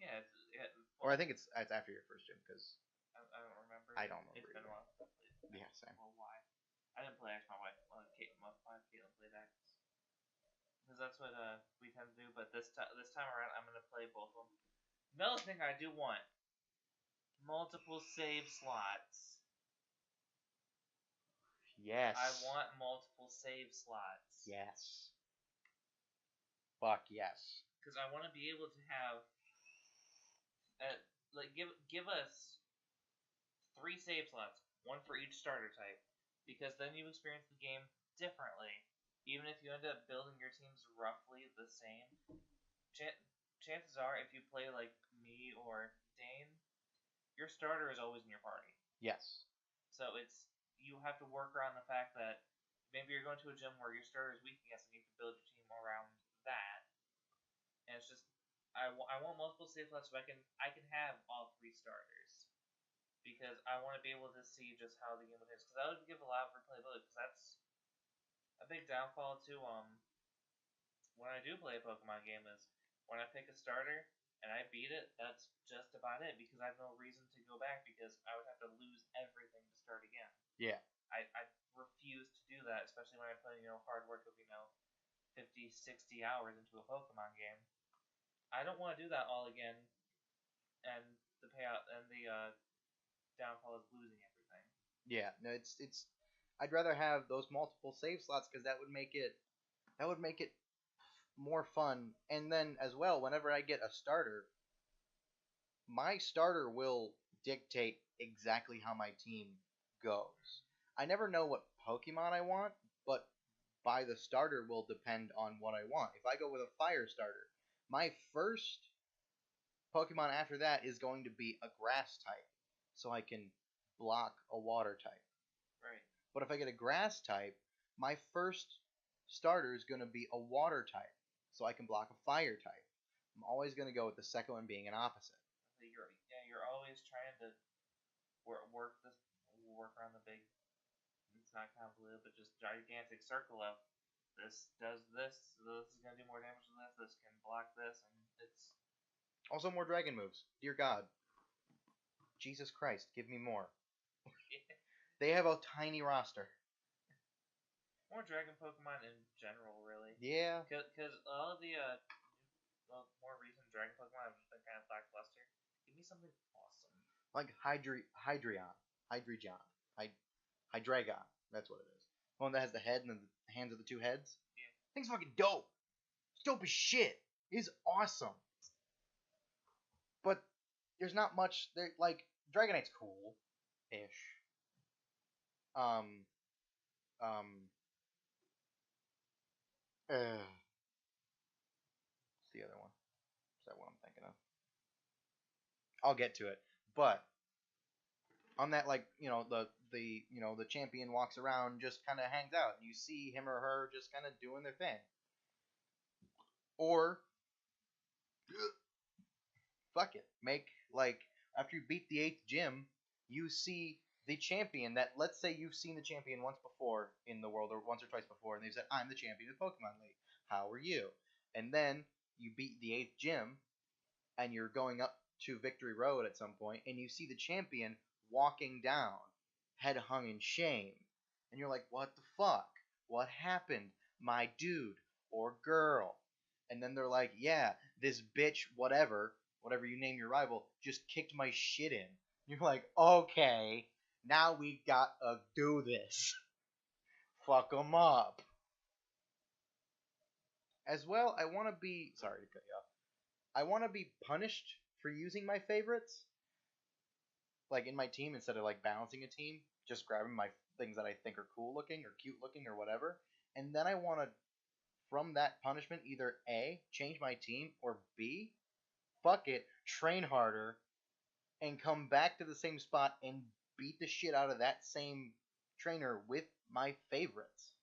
Yeah. Or I think it's after your first gym because I don't remember. I don't remember. It's been a while. Yeah, same. Well, why? I didn't play X. My wife Caitlin played X. Because that's what we tend to do. But this time around, I'm gonna play both of them. Another thing I do want: multiple save slots. Yes. I want multiple save slots. Yes. Fuck yes. Because I want to be able to have, like, give us 3 save slots. one for each starter type, because then you experience the game differently. Even if you end up building your teams roughly the same, chances are, if you play like me or Dane, your starter is always in your party. Yes. So you have to work around the fact that maybe you're going to a gym where your starter is weak against, and you have to build your team around that. And it's just I want multiple save slots so I can have all three starters, because I want to be able to see just how the game is. Because that would give a lot of replayability. Because that's a big downfall to when I do play a Pokemon game is when I pick a starter and I beat it. That's just about it, because I have no reason to go back, because I would have to lose everything to start again. Yeah. I refuse to do that, especially when I put hard work of 50, 60 hours into a Pokemon game. I don't want to do that all again, and the payout and the downfall is losing everything. Yeah. No, it's. I'd rather have those multiple save slots because that would make it more fun. And then as well, whenever I get a starter, my starter will dictate exactly how my team goes. I never know what Pokemon I want, but by the starter will depend on what I want. If I go with a fire starter, my first Pokemon after that is going to be a grass type, so I can block a water type. Right. But if I get a grass type, my first starter is going to be a water type, so I can block a fire type. I'm always going to go with the second one being an opposite. So you're always trying to work around the big. It's not convoluted, but just gigantic circle of this does this. So this is gonna do more damage than this. This can block this, and it's Also, more dragon moves. Dear God. Jesus Christ, give me more. They have a tiny roster. more dragon Pokemon in general, really. Yeah. Because all of the more recent dragon Pokemon have just been kind of lackluster. Give me something awesome. Like Hydreion. Hydreigon. That's what it is. The one that has the head and the hands of the two heads. Yeah. Thing's fucking dope. It's dope as shit. It's awesome. But there's not much there. Like Dragonite's cool, ish. Um. Um. What's the other one? Is that what I'm thinking of? I'll get to it. But on that, like, the champion walks around, just kind of hangs out, and you see him or her just kind of doing their thing. Or fuck it, make like after you beat the 8th gym, you see the champion that, let's say you've seen the champion once before in the world, or once or twice before, and they've said, I'm the champion of Pokemon League. How are you? And then you beat the 8th gym, and you're going up to Victory Road at some point, and you see the champion walking down, head hung in shame. And you're like, what the fuck? What happened? My dude or girl. And then they're like, yeah, this bitch, whatever you name your rival, just kicked my shit in. And you're like, okay, now we gotta do this. Fuck them up. As well, I want to be. Sorry to cut you off. I want to be punished for using my favorites, like in my team, instead of like balancing a team, just grabbing my things that I think are cool looking or cute looking or whatever. And then I want to, from that punishment, either A, change my team, or B, fuck it, train harder, and come back to the same spot and beat the shit out of that same trainer with my favorites.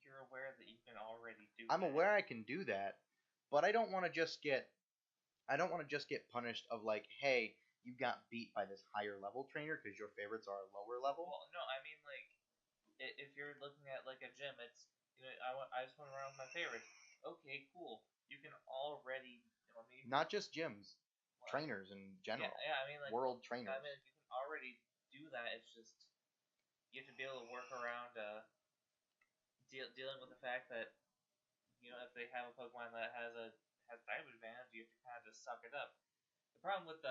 You're aware that you can already do I'm that. aware I can do that, but I don't want to just get punished of like, hey, you got beat by this higher level trainer because your favorites are a lower level. Well, no, I mean, like, if you're looking at like a gym, it's I just went around with my favorites. Okay, cool. You can already not just gyms, trainers in general. Yeah, I mean, like, world trainers. I mean, you can already do that. It's just you have to be able to work around dealing with the fact that if they have a Pokemon that has type advantage, you have to kind of just suck it up. The problem with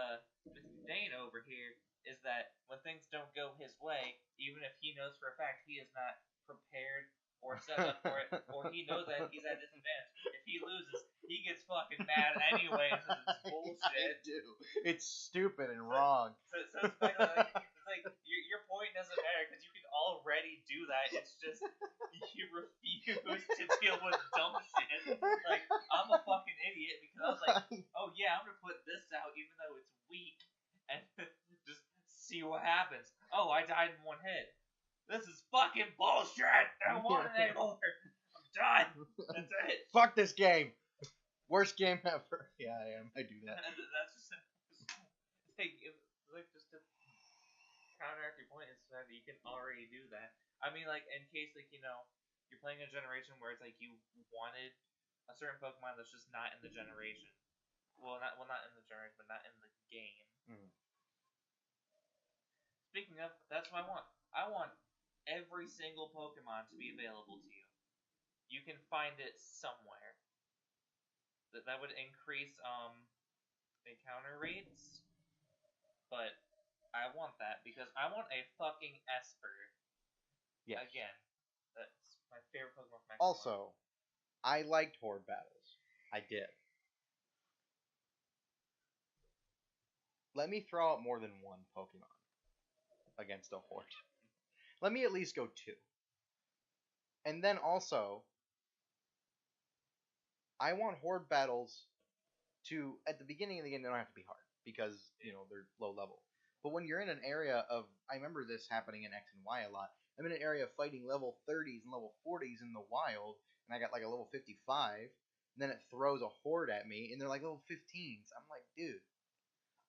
Dane over here is that when things don't go his way, even if he knows for a fact he is not prepared or set up for it, or he knows that he's at disadvantage, if he loses, he gets fucking mad anyway and says it's bullshit. I do. It's stupid and wrong. So it's like your doesn't matter because you can already do that. It's just you refuse to deal with dumb shit. Like, I'm a fucking idiot because I was like, oh yeah, I'm gonna put this out even though it's weak and just see what happens. Oh, I died in one hit. This is fucking bullshit. I don't want it anymore. I'm done. That's it. Fuck this game. Worst game ever. Yeah, I am. I do that. That's just like just to counteract your point is that you can already do that. I mean, like in case like you're playing a generation where it's like you wanted a certain Pokemon that's just not in the generation. Well, not in the generation, but not in the game. Mm. Speaking of, that's what I want. I want every single Pokemon to be available to you. You can find it somewhere. That would increase encounter rates, but I want that because I want a fucking Esper. Yes. Again, that's my favorite Pokemon from X. Also, I liked Horde battles. I did. Let me throw out more than one Pokemon against a Horde. Let me at least go 2. And then also, I want Horde battles to, at the beginning of the game, they don't have to be hard because, they're low level. But when you're in an area of, I remember this happening in X and Y a lot. I'm in an area of fighting level 30s and level 40s in the wild, and I got like a level 55, and then it throws a Horde at me, and they're like level 15s. I'm like, dude,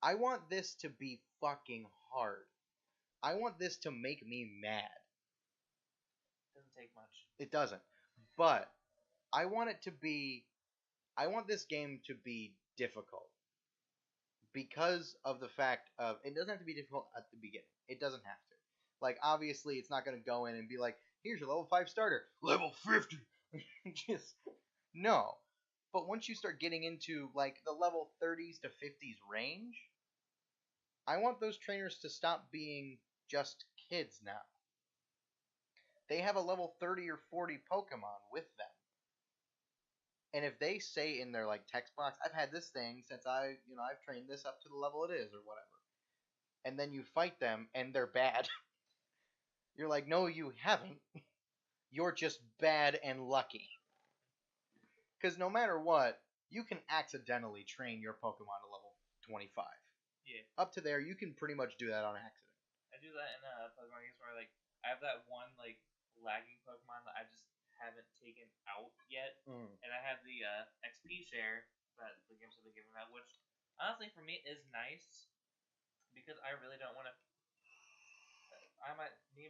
I want this to be fucking hard. I want this to make me mad. Doesn't take much. It doesn't. But I want this game to be difficult. Because of the fact of, it doesn't have to be difficult at the beginning. It doesn't have to. Like, obviously, it's not going to go in and be like, here's your level 5 starter. Level 50! Just, no. But once you start getting into, like, the level 30s to 50s range, I want those trainers to stop being just kids now. They have a level 30 or 40 Pokemon with them. And if they say in their like text box, I've had this thing since I've trained this up to the level it is or whatever. And then you fight them and they're bad. You're like, no, you haven't. You're just bad and lucky. Because no matter what, you can accidentally train your Pokemon to level 25. Yeah. Up to there, you can pretty much do that on accident. I do that in Pokemon games where like I have that one like lagging Pokemon that I just haven't taken out yet, and I have the XP share that the games have been giving out, which honestly for me is nice because I really don't want to.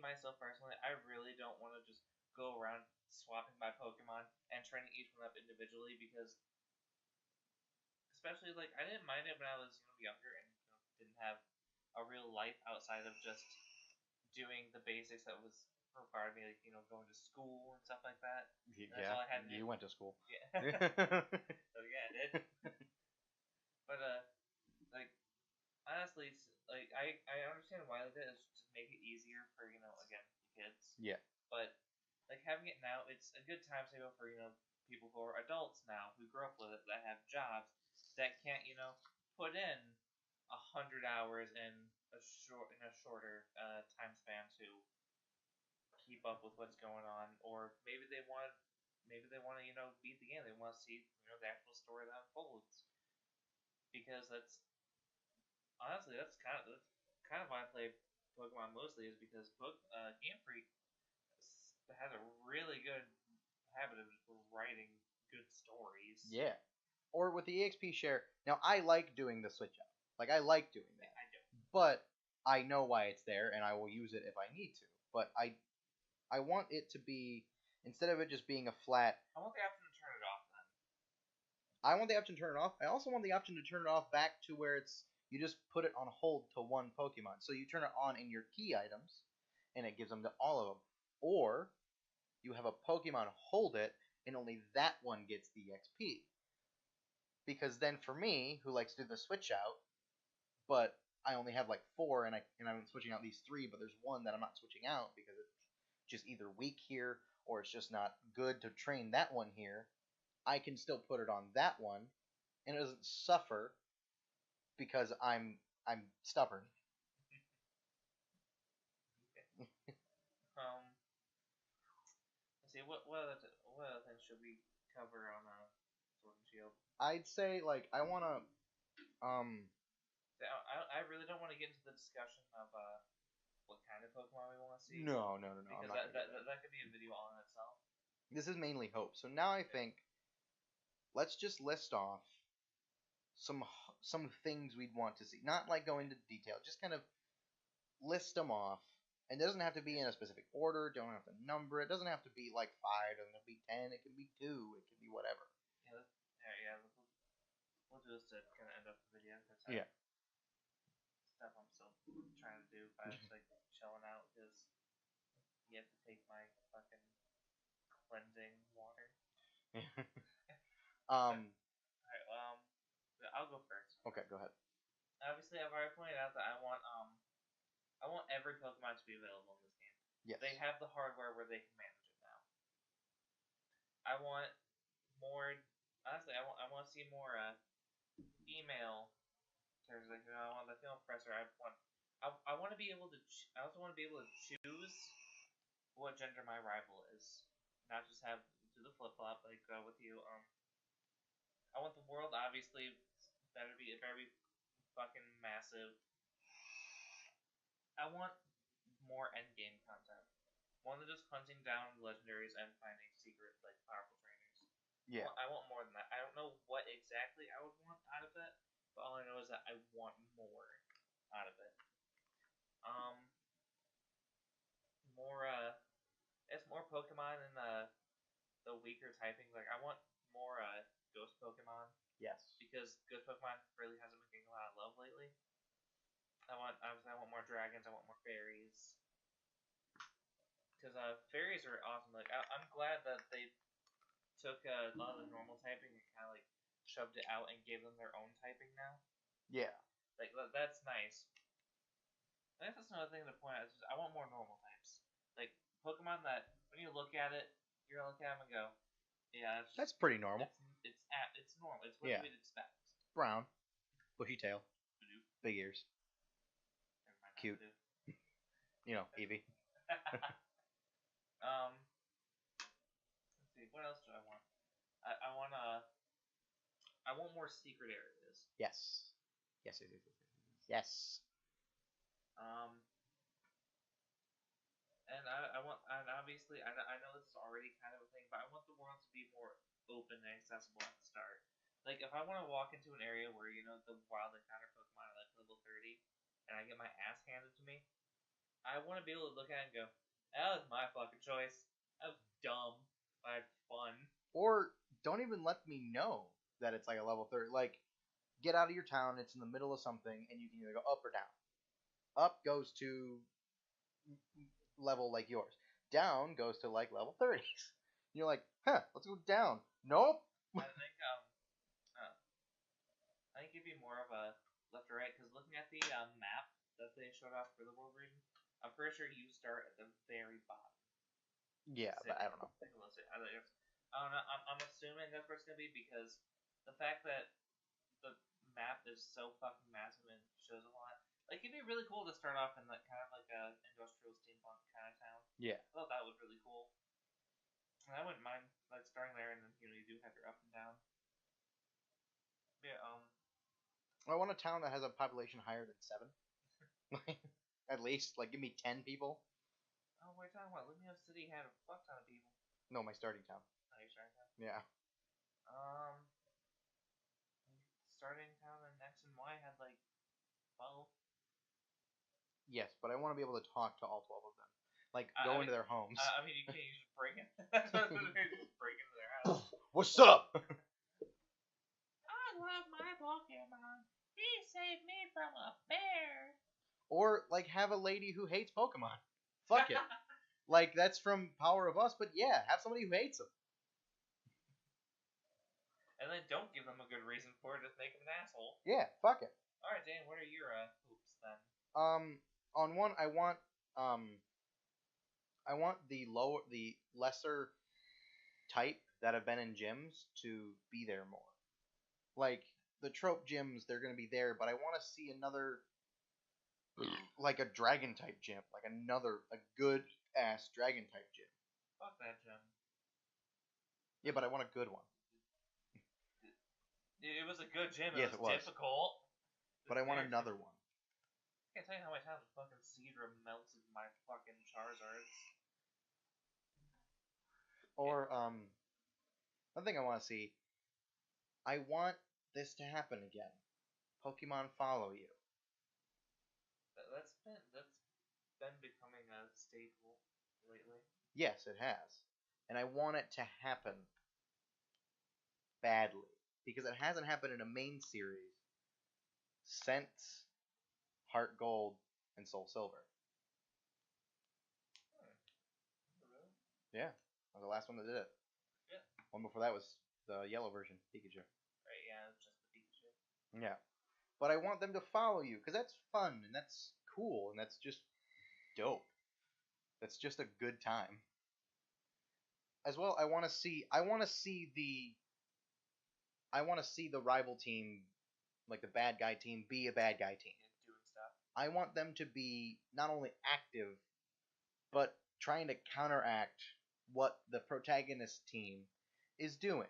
Myself personally, I really don't want to just go around swapping my Pokemon and training each one up individually because, especially like I didn't mind it when I was younger and didn't have a real life outside of just doing the basics that was required me, like going to school and stuff like that. Yeah, all I had to do. You went to school. Yeah. So yeah, I did. But like honestly, like I understand why they did it. It's just make it easier for again kids. Yeah. But like having it now, it's a good time saver for people who are adults now who grew up with it that have jobs that can't put in 100 hours in a shorter time span to keep up with what's going on, or maybe they want to beat the game. They want to see the actual story that unfolds, because that's honestly that's kind of why I play Pokemon mostly, is because Game Freak has a really good habit of writing good stories. Yeah. Or with the EXP share. Now I like doing the switch up. Like I like doing that. I do. But I know why it's there, and I will use it if I need to. But I want it to be, instead of it just being a flat. I want the option to turn it off then. I want the option to turn it off. I also want the option to turn it off back to where it's, you just put it on hold to one Pokemon. So you turn it on in your key items, and it gives them to all of them. Or you have a Pokemon hold it, and only that one gets the XP. Because then for me, who likes to do the switch out, but I only have like 4, and I'm switching out these 3, but there's one that I'm not switching out because it's just either weak here or it's just not good to train that one here, I can still put it on that one, and it doesn't suffer because I'm stubborn. see what other things should we cover on Sword and Shield? I'd say like I wanna um I really don't want to get into the discussion of what kind of Pokemon we want to see. no. Because I'm not gonna do that. that could be a video all in itself. This is mainly hope. So now I think let's just list off some some things we'd want to see. Not like go into detail, just kind of list them off. And it doesn't have to be in a specific order. Don't have to number it. Doesn't have to be like 5. Doesn't have to be 10. It can be 2. It can be whatever. Yeah, we'll do this to kind of end up the video because Yeah. stuff I'm still trying to do. I was like chilling out because you have to take my fucking cleansing water. um. Alright, I'll go first. Okay, go ahead. Obviously, I've already pointed out that I want every Pokemon to be available in this game. Yes. They have the hardware where they can manage it now. I want more. Honestly, I want to see more female. Terms like I want the female professor. I want to be able to. I also want to be able to choose what gender my rival is, not just have do the flip flop like with you. I want the world obviously better be fucking massive. I want more end game content. More than just hunting down legendaries and finding secret, like, powerful trainers. Yeah. I want more than that. I don't know what exactly I would want out of it, but all I know is that I want more out of it. More, it's more Pokemon in the weaker typings. Like, I want more, Ghost Pokemon. Yes. Because Ghost Pokemon really hasn't been getting a lot of love lately. Obviously, I want more dragons. I want more fairies. Because fairies are awesome. Like I'm glad that they took a lot of the normal typing and kind of like shoved it out and gave them their own typing now. Yeah. Like that's nice. I guess that's another thing to point out. Is just, I want more normal types. Like Pokemon that when you look at it, you're gonna look at them and go, yeah, that's pretty normal. It's normal. It's what you'd expect. Brown, bushy tail, big ears, cute. You know, Eevee. Let's see. What else do I want? I want more secret areas. Yes. And obviously I know this is already kind of a thing, but I want the world to be more open and accessible at the start. Like if I want to walk into an area where the wild encounter Pokemon are like level 30, and I get my ass handed to me, I want to be able to look at it and go, that was my fucking choice. That was dumb. I had fun. Or don't even let me know that it's like a level 30. Like, get out of your town, it's in the middle of something, and you can either go up or down. Up goes to level like yours. Down goes to like level 30s. You're like, let's go down. Nope. I think it'd be more of a left or right, because looking at the map that they showed off for the world region, I'm pretty sure you start at the very bottom. Yeah, but I don't know. I don't know. I'm assuming that's where it's gonna be because the fact that the map is so fucking massive and shows a lot. Like it'd be really cool to start off in like kind of like a industrial steampunk kind of town. Yeah. I thought that was really cool. And I wouldn't mind like starting there, and then you do have your up and down. Yeah. I want a town that has a population higher than 7. At least, like, give me 10 people. Oh, what are you talking about? Lumio City had a fuck ton of people. No, my starting town. Oh, your starting town? Yeah. Starting town in X and Y had like 12. Yes, but I want to be able to talk to all 12 of them. Like, go into their homes. I mean, you can't just break in. Just break into their house. What's up? I love my Pokemon. He saved me from a bear. Or, like, have a lady who hates Pokemon. Fuck it. Like, that's from Power of Us, but yeah, have somebody who hates them. And then don't give them a good reason for it, just make them an asshole. Yeah, fuck it. Alright, Dane, what are your hoops then? On one, I want the lesser type that have been in gyms to be there more. Like, the trope gyms, they're going to be there, but I want to see another, like a dragon type gym. Like a good ass dragon type gym. Fuck that gym. Yeah, but I want a good one. It was a good gym. Yes, It it was was. difficult. But I want another one. I can't tell you how many times fucking Seadra melted my fucking Charizards. Or one thing I want to see. I want this to happen again. Pokemon follow you. That's been becoming a staple lately. Yes, it has. And I want it to happen badly. Because it hasn't happened in a main series since Heart Gold and Soul Silver. Really? Yeah, that was the last one that did it. Yeah. One before that was the yellow version, Pikachu. Right, yeah, it's just the Pikachu. Yeah. But I want them to follow you, because that's fun, and that's cool, and that's just dope. That's just a good time. As well, I want to see the rival team, like the bad guy team, be a bad guy team. And doing stuff. I want them to be not only active, but trying to counteract what the protagonist team is doing.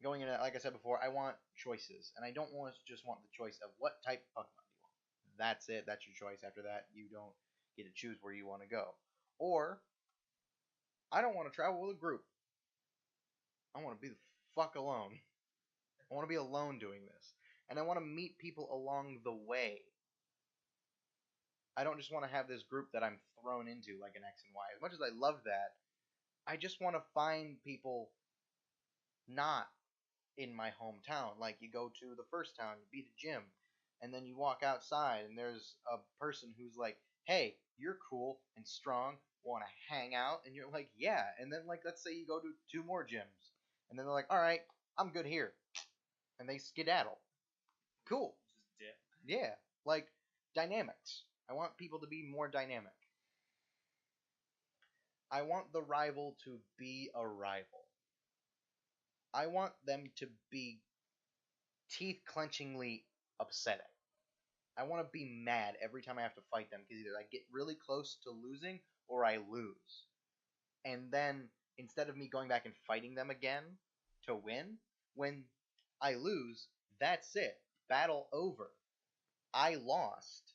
Going into, like I said before, I want choices, and I don't just want the choice of what type of Pokemon do you want. That's it. That's your choice. After that, you don't get to choose where you want to go. Or I don't want to travel with a group. I want to be the fuck alone. I want to be alone doing this, and I want to meet people along the way. I don't just want to have this group that I'm thrown into like an X and Y. As much as I love that, I just want to find people not in my hometown. Like you go to the first town, you beat a gym, and then you walk outside and there's a person who's like, "Hey, you're cool and strong. Want to hang out?" And you're like, "Yeah." And then like let's say you go to two more gyms, and then they're like, "All right, I'm good here," and they skedaddle. Cool. Just dip. Yeah, like dynamics. I want people to be more dynamic. I want the rival to be a rival. I want them to be teeth clenchingly upsetting. I want to be mad every time I have to fight them because either I get really close to losing or I lose. And then instead of me going back and fighting them again to win, when I lose, that's it. Battle over. I lost.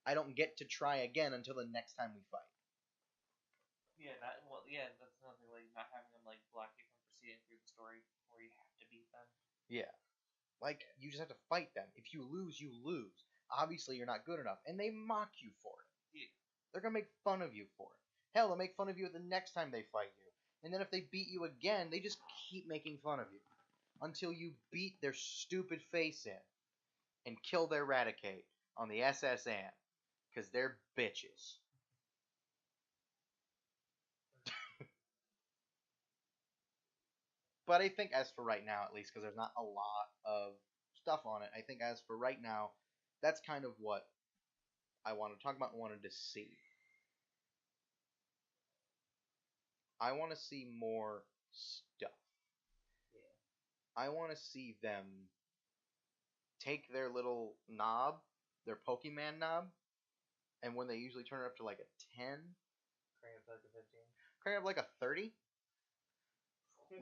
I don't get to try again until the next time we fight. Yeah, that's another thing. Like not having them like block you from proceeding through the story, where you have to beat them. Yeah. Like, you just have to fight them. If you lose, you lose. Obviously, you're not good enough. And they mock you for it. Yeah. They're going to make fun of you for it. Hell, they'll make fun of you the next time they fight you. And then if they beat you again, they just keep making fun of you. Until you beat their stupid face in. And kill their Raticate on the SSN. Because they're bitches. But I think as for right now, at least, because there's not a lot of stuff on it, I think as for right now, that's kind of what I want to talk about and wanted to see. I want to see more stuff. Yeah. I want to see them take their little knob, their Pokemon knob, and when they usually turn it up to like a 10, Crank it up to like a 15. crank it up like a 30.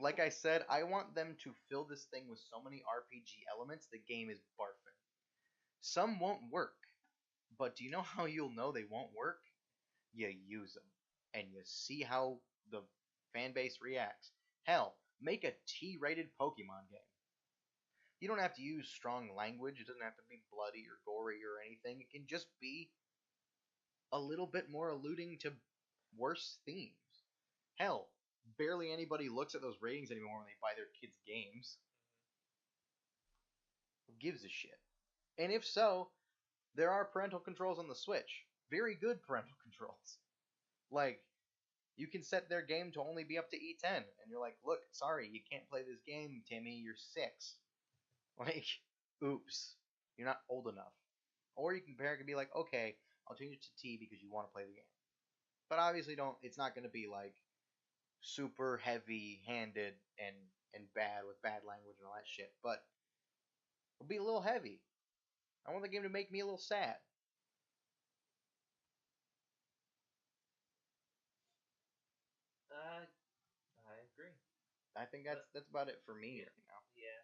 Like I said, I want them to fill this thing with so many RPG elements, the game is barfing. Some won't work, but do you know how you'll know they won't work? You use them, and you see how the fan base reacts. Hell, make a T-rated Pokemon game. You don't have to use strong language. It doesn't have to be bloody or gory or anything. It can just be a little bit more alluding to worse themes. Hell, barely anybody looks at those ratings anymore when they buy their kids' games. Who gives a shit? And if so, there are parental controls on the Switch. Very good parental controls. Like, you can set their game to only be up to E10, and you're like, look, sorry, you can't play this game, Timmy, you're 6. Like, oops, you're not old enough. Or you can parent can be like, okay, I'll change it to T because you want to play the game. But obviously, don't. It's not going to be like super heavy-handed and bad with bad language and all that shit. But it'll be a little heavy. I want the game to make me a little sad. I think that's about it for me right now. Yeah.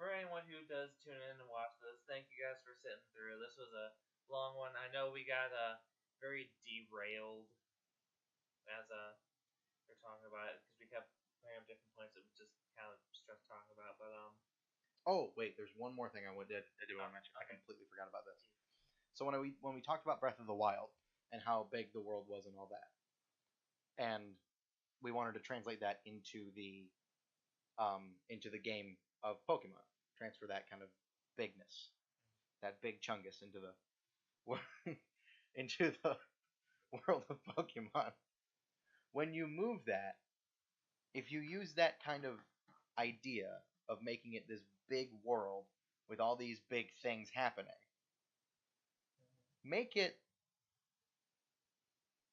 For anyone who does tune in and watch this, thank you guys for sitting through. This was a long one. I know we got very derailed as we're talking about it because we kept bringing up different points that we just kind of stressed talking about. But Oh wait, there's one more thing I do want to mention. I completely forgot about this. So when we talked about Breath of the Wild and how big the world was and all that, and we wanted to translate that into the game of Pokemon, transfer that kind of bigness, that big chungus into the into the world of Pokemon. When you move that, if you use that kind of idea of making it this big world with all these big things happening, make it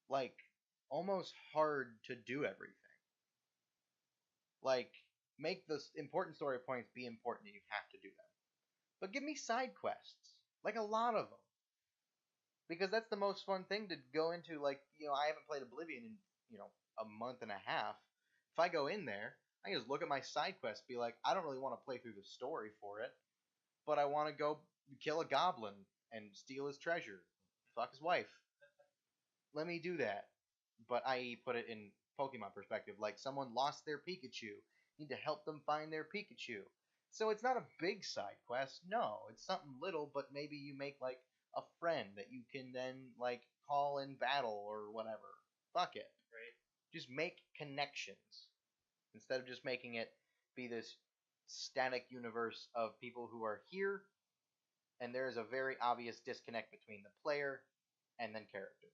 like almost hard to do everything. Like make the important story points be important and you have to do them. But give me side quests, like a lot of them, because that's the most fun thing to go into. Like I haven't played Oblivion in a month and a half. If I go in there, I can just look at my side quests, be like, I don't really want to play through the story for it, but I want to go kill a goblin and steal his treasure, fuck his wife. Let me do that. But I put it in Pokemon perspective, like someone lost their Pikachu, you need to help them find their Pikachu. So it's not a big side quest, no. It's something little, but maybe you make like a friend that you can then like call in battle or whatever. Fuck it. Right. Just make connections instead of just making it be this static universe of people who are here, and there is a very obvious disconnect between the player and then characters.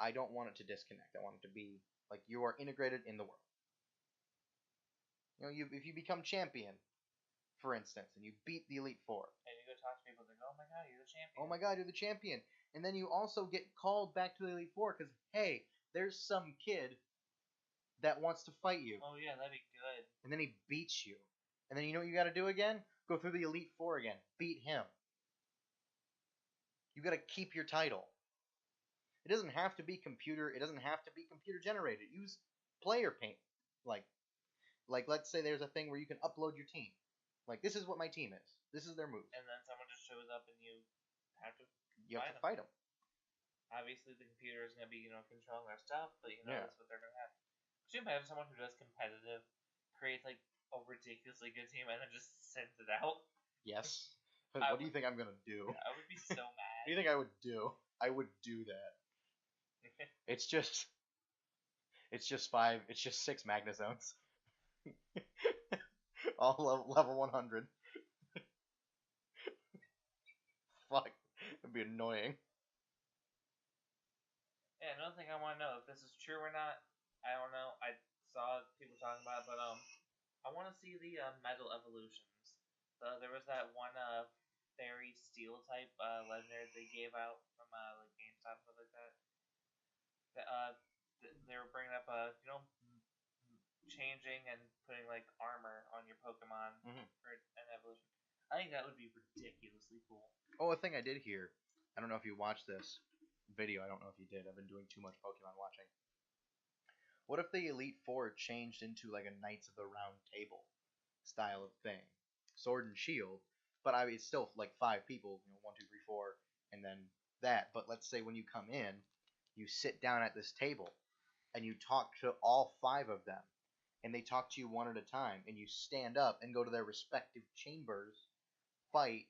I don't want it to disconnect. I want it to be like you are integrated in the world. If you become champion, for instance, and you beat the Elite Four. And you go talk to people, they go, "Oh my god, you're the champion." Oh my god, you're the champion. And then you also get called back to the Elite Four because, hey, there's some kid that wants to fight you. Oh yeah, that'd be good. And then he beats you. And then you know what you gotta do again? Go through the Elite Four again. Beat him. You gotta keep your title. It doesn't have to be computer. It doesn't have to be computer generated. Use player paint. Like let's say there's a thing where you can upload your team. Like this is what my team is. This is their moves. And then someone just shows up and you have to fight them. Obviously, the computer is going to be controlling their stuff, but Yeah. that's what they're going to have. Could you imagine someone who does competitive creates like a ridiculously good team and then just sends it out? Yes. What do you think I'm gonna do? I would be so mad. What do you think I would do? I would do that. It's just 5. It's just 6 Magna Zones. All level 100. Fuck. It'd be annoying. Yeah, another thing I want to know if this is true or not. I don't know. I saw people talking about it, but I want to see the metal evolutions. There was that one fairy steel type legendary they gave out from like GameStop stuff like that. They were bringing up changing and putting like armor on your Pokemon for an evolution. I think that would be ridiculously cool. Oh, a thing I did hear. I don't know if you watched this video. I don't know if you did. I've been doing too much Pokemon watching. What if the Elite Four changed into like a Knights of the Round Table style of thing? Sword and shield, but it's still like 5 people, 1, 2, 3, 4, and then that. But let's say when you come in, you sit down at this table, and you talk to all 5 of them, and they talk to you one at a time, and you stand up and go to their respective chambers, fight.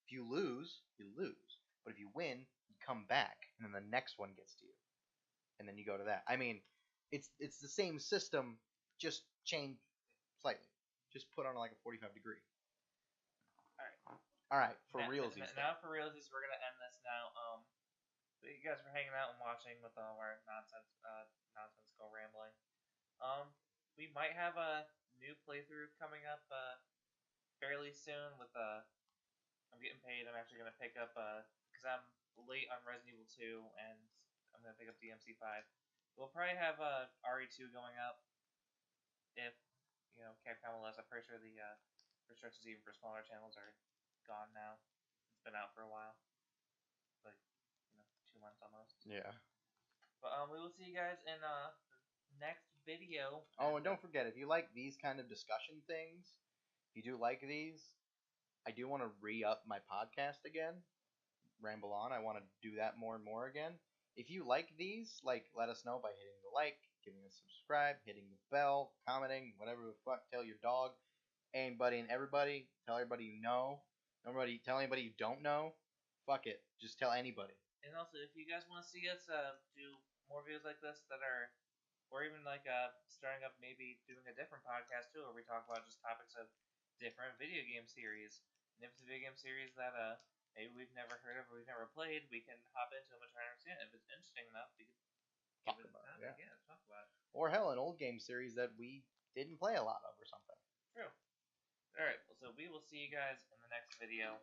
If you lose, you lose. But if you win, you come back, and then the next one gets to you, and then you go to that. I mean, it's the same system, just changed slightly. Just put on like a 45 degree. All right, for realsies. Now for realsies, we're gonna end this now. You guys were hanging out and watching with all our nonsensical rambling. We might have a new playthrough coming up fairly soon. I'm getting paid. I'm actually gonna pick up because I'm late on Resident Evil 2, and I'm gonna pick up DMC 5. We'll probably have RE2 going up if Capcom will let us. I'm pretty sure the restrictions even for smaller channels are gone now. It's been out for a while, like 2 months almost. Yeah. But we will see you guys in the next video. Oh, and don't forget, if you like these kind of discussion things, if you do like these, I do want to re-up my podcast again. Ramble on. I want to do that more and more again. If you like these, like, let us know by hitting the like, giving us subscribe, hitting the bell, commenting, whatever the fuck. Tell your dog, anybody, and everybody. Tell everybody you know. Nobody. Tell anybody you don't know. Fuck it. Just tell anybody. And also, if you guys want to see us do more videos like this that are, or even like starting up maybe doing a different podcast too, where we talk about just topics of different video game series. And if it's a video game series that maybe we've never heard of or we've never played, we can hop into them and try to understand. If it's interesting enough, we can Talk give it about time. it. Yeah, talk about it. Or hell, an old game series that we didn't play a lot of or something. True. All right. Well, so we will see you guys in the next video.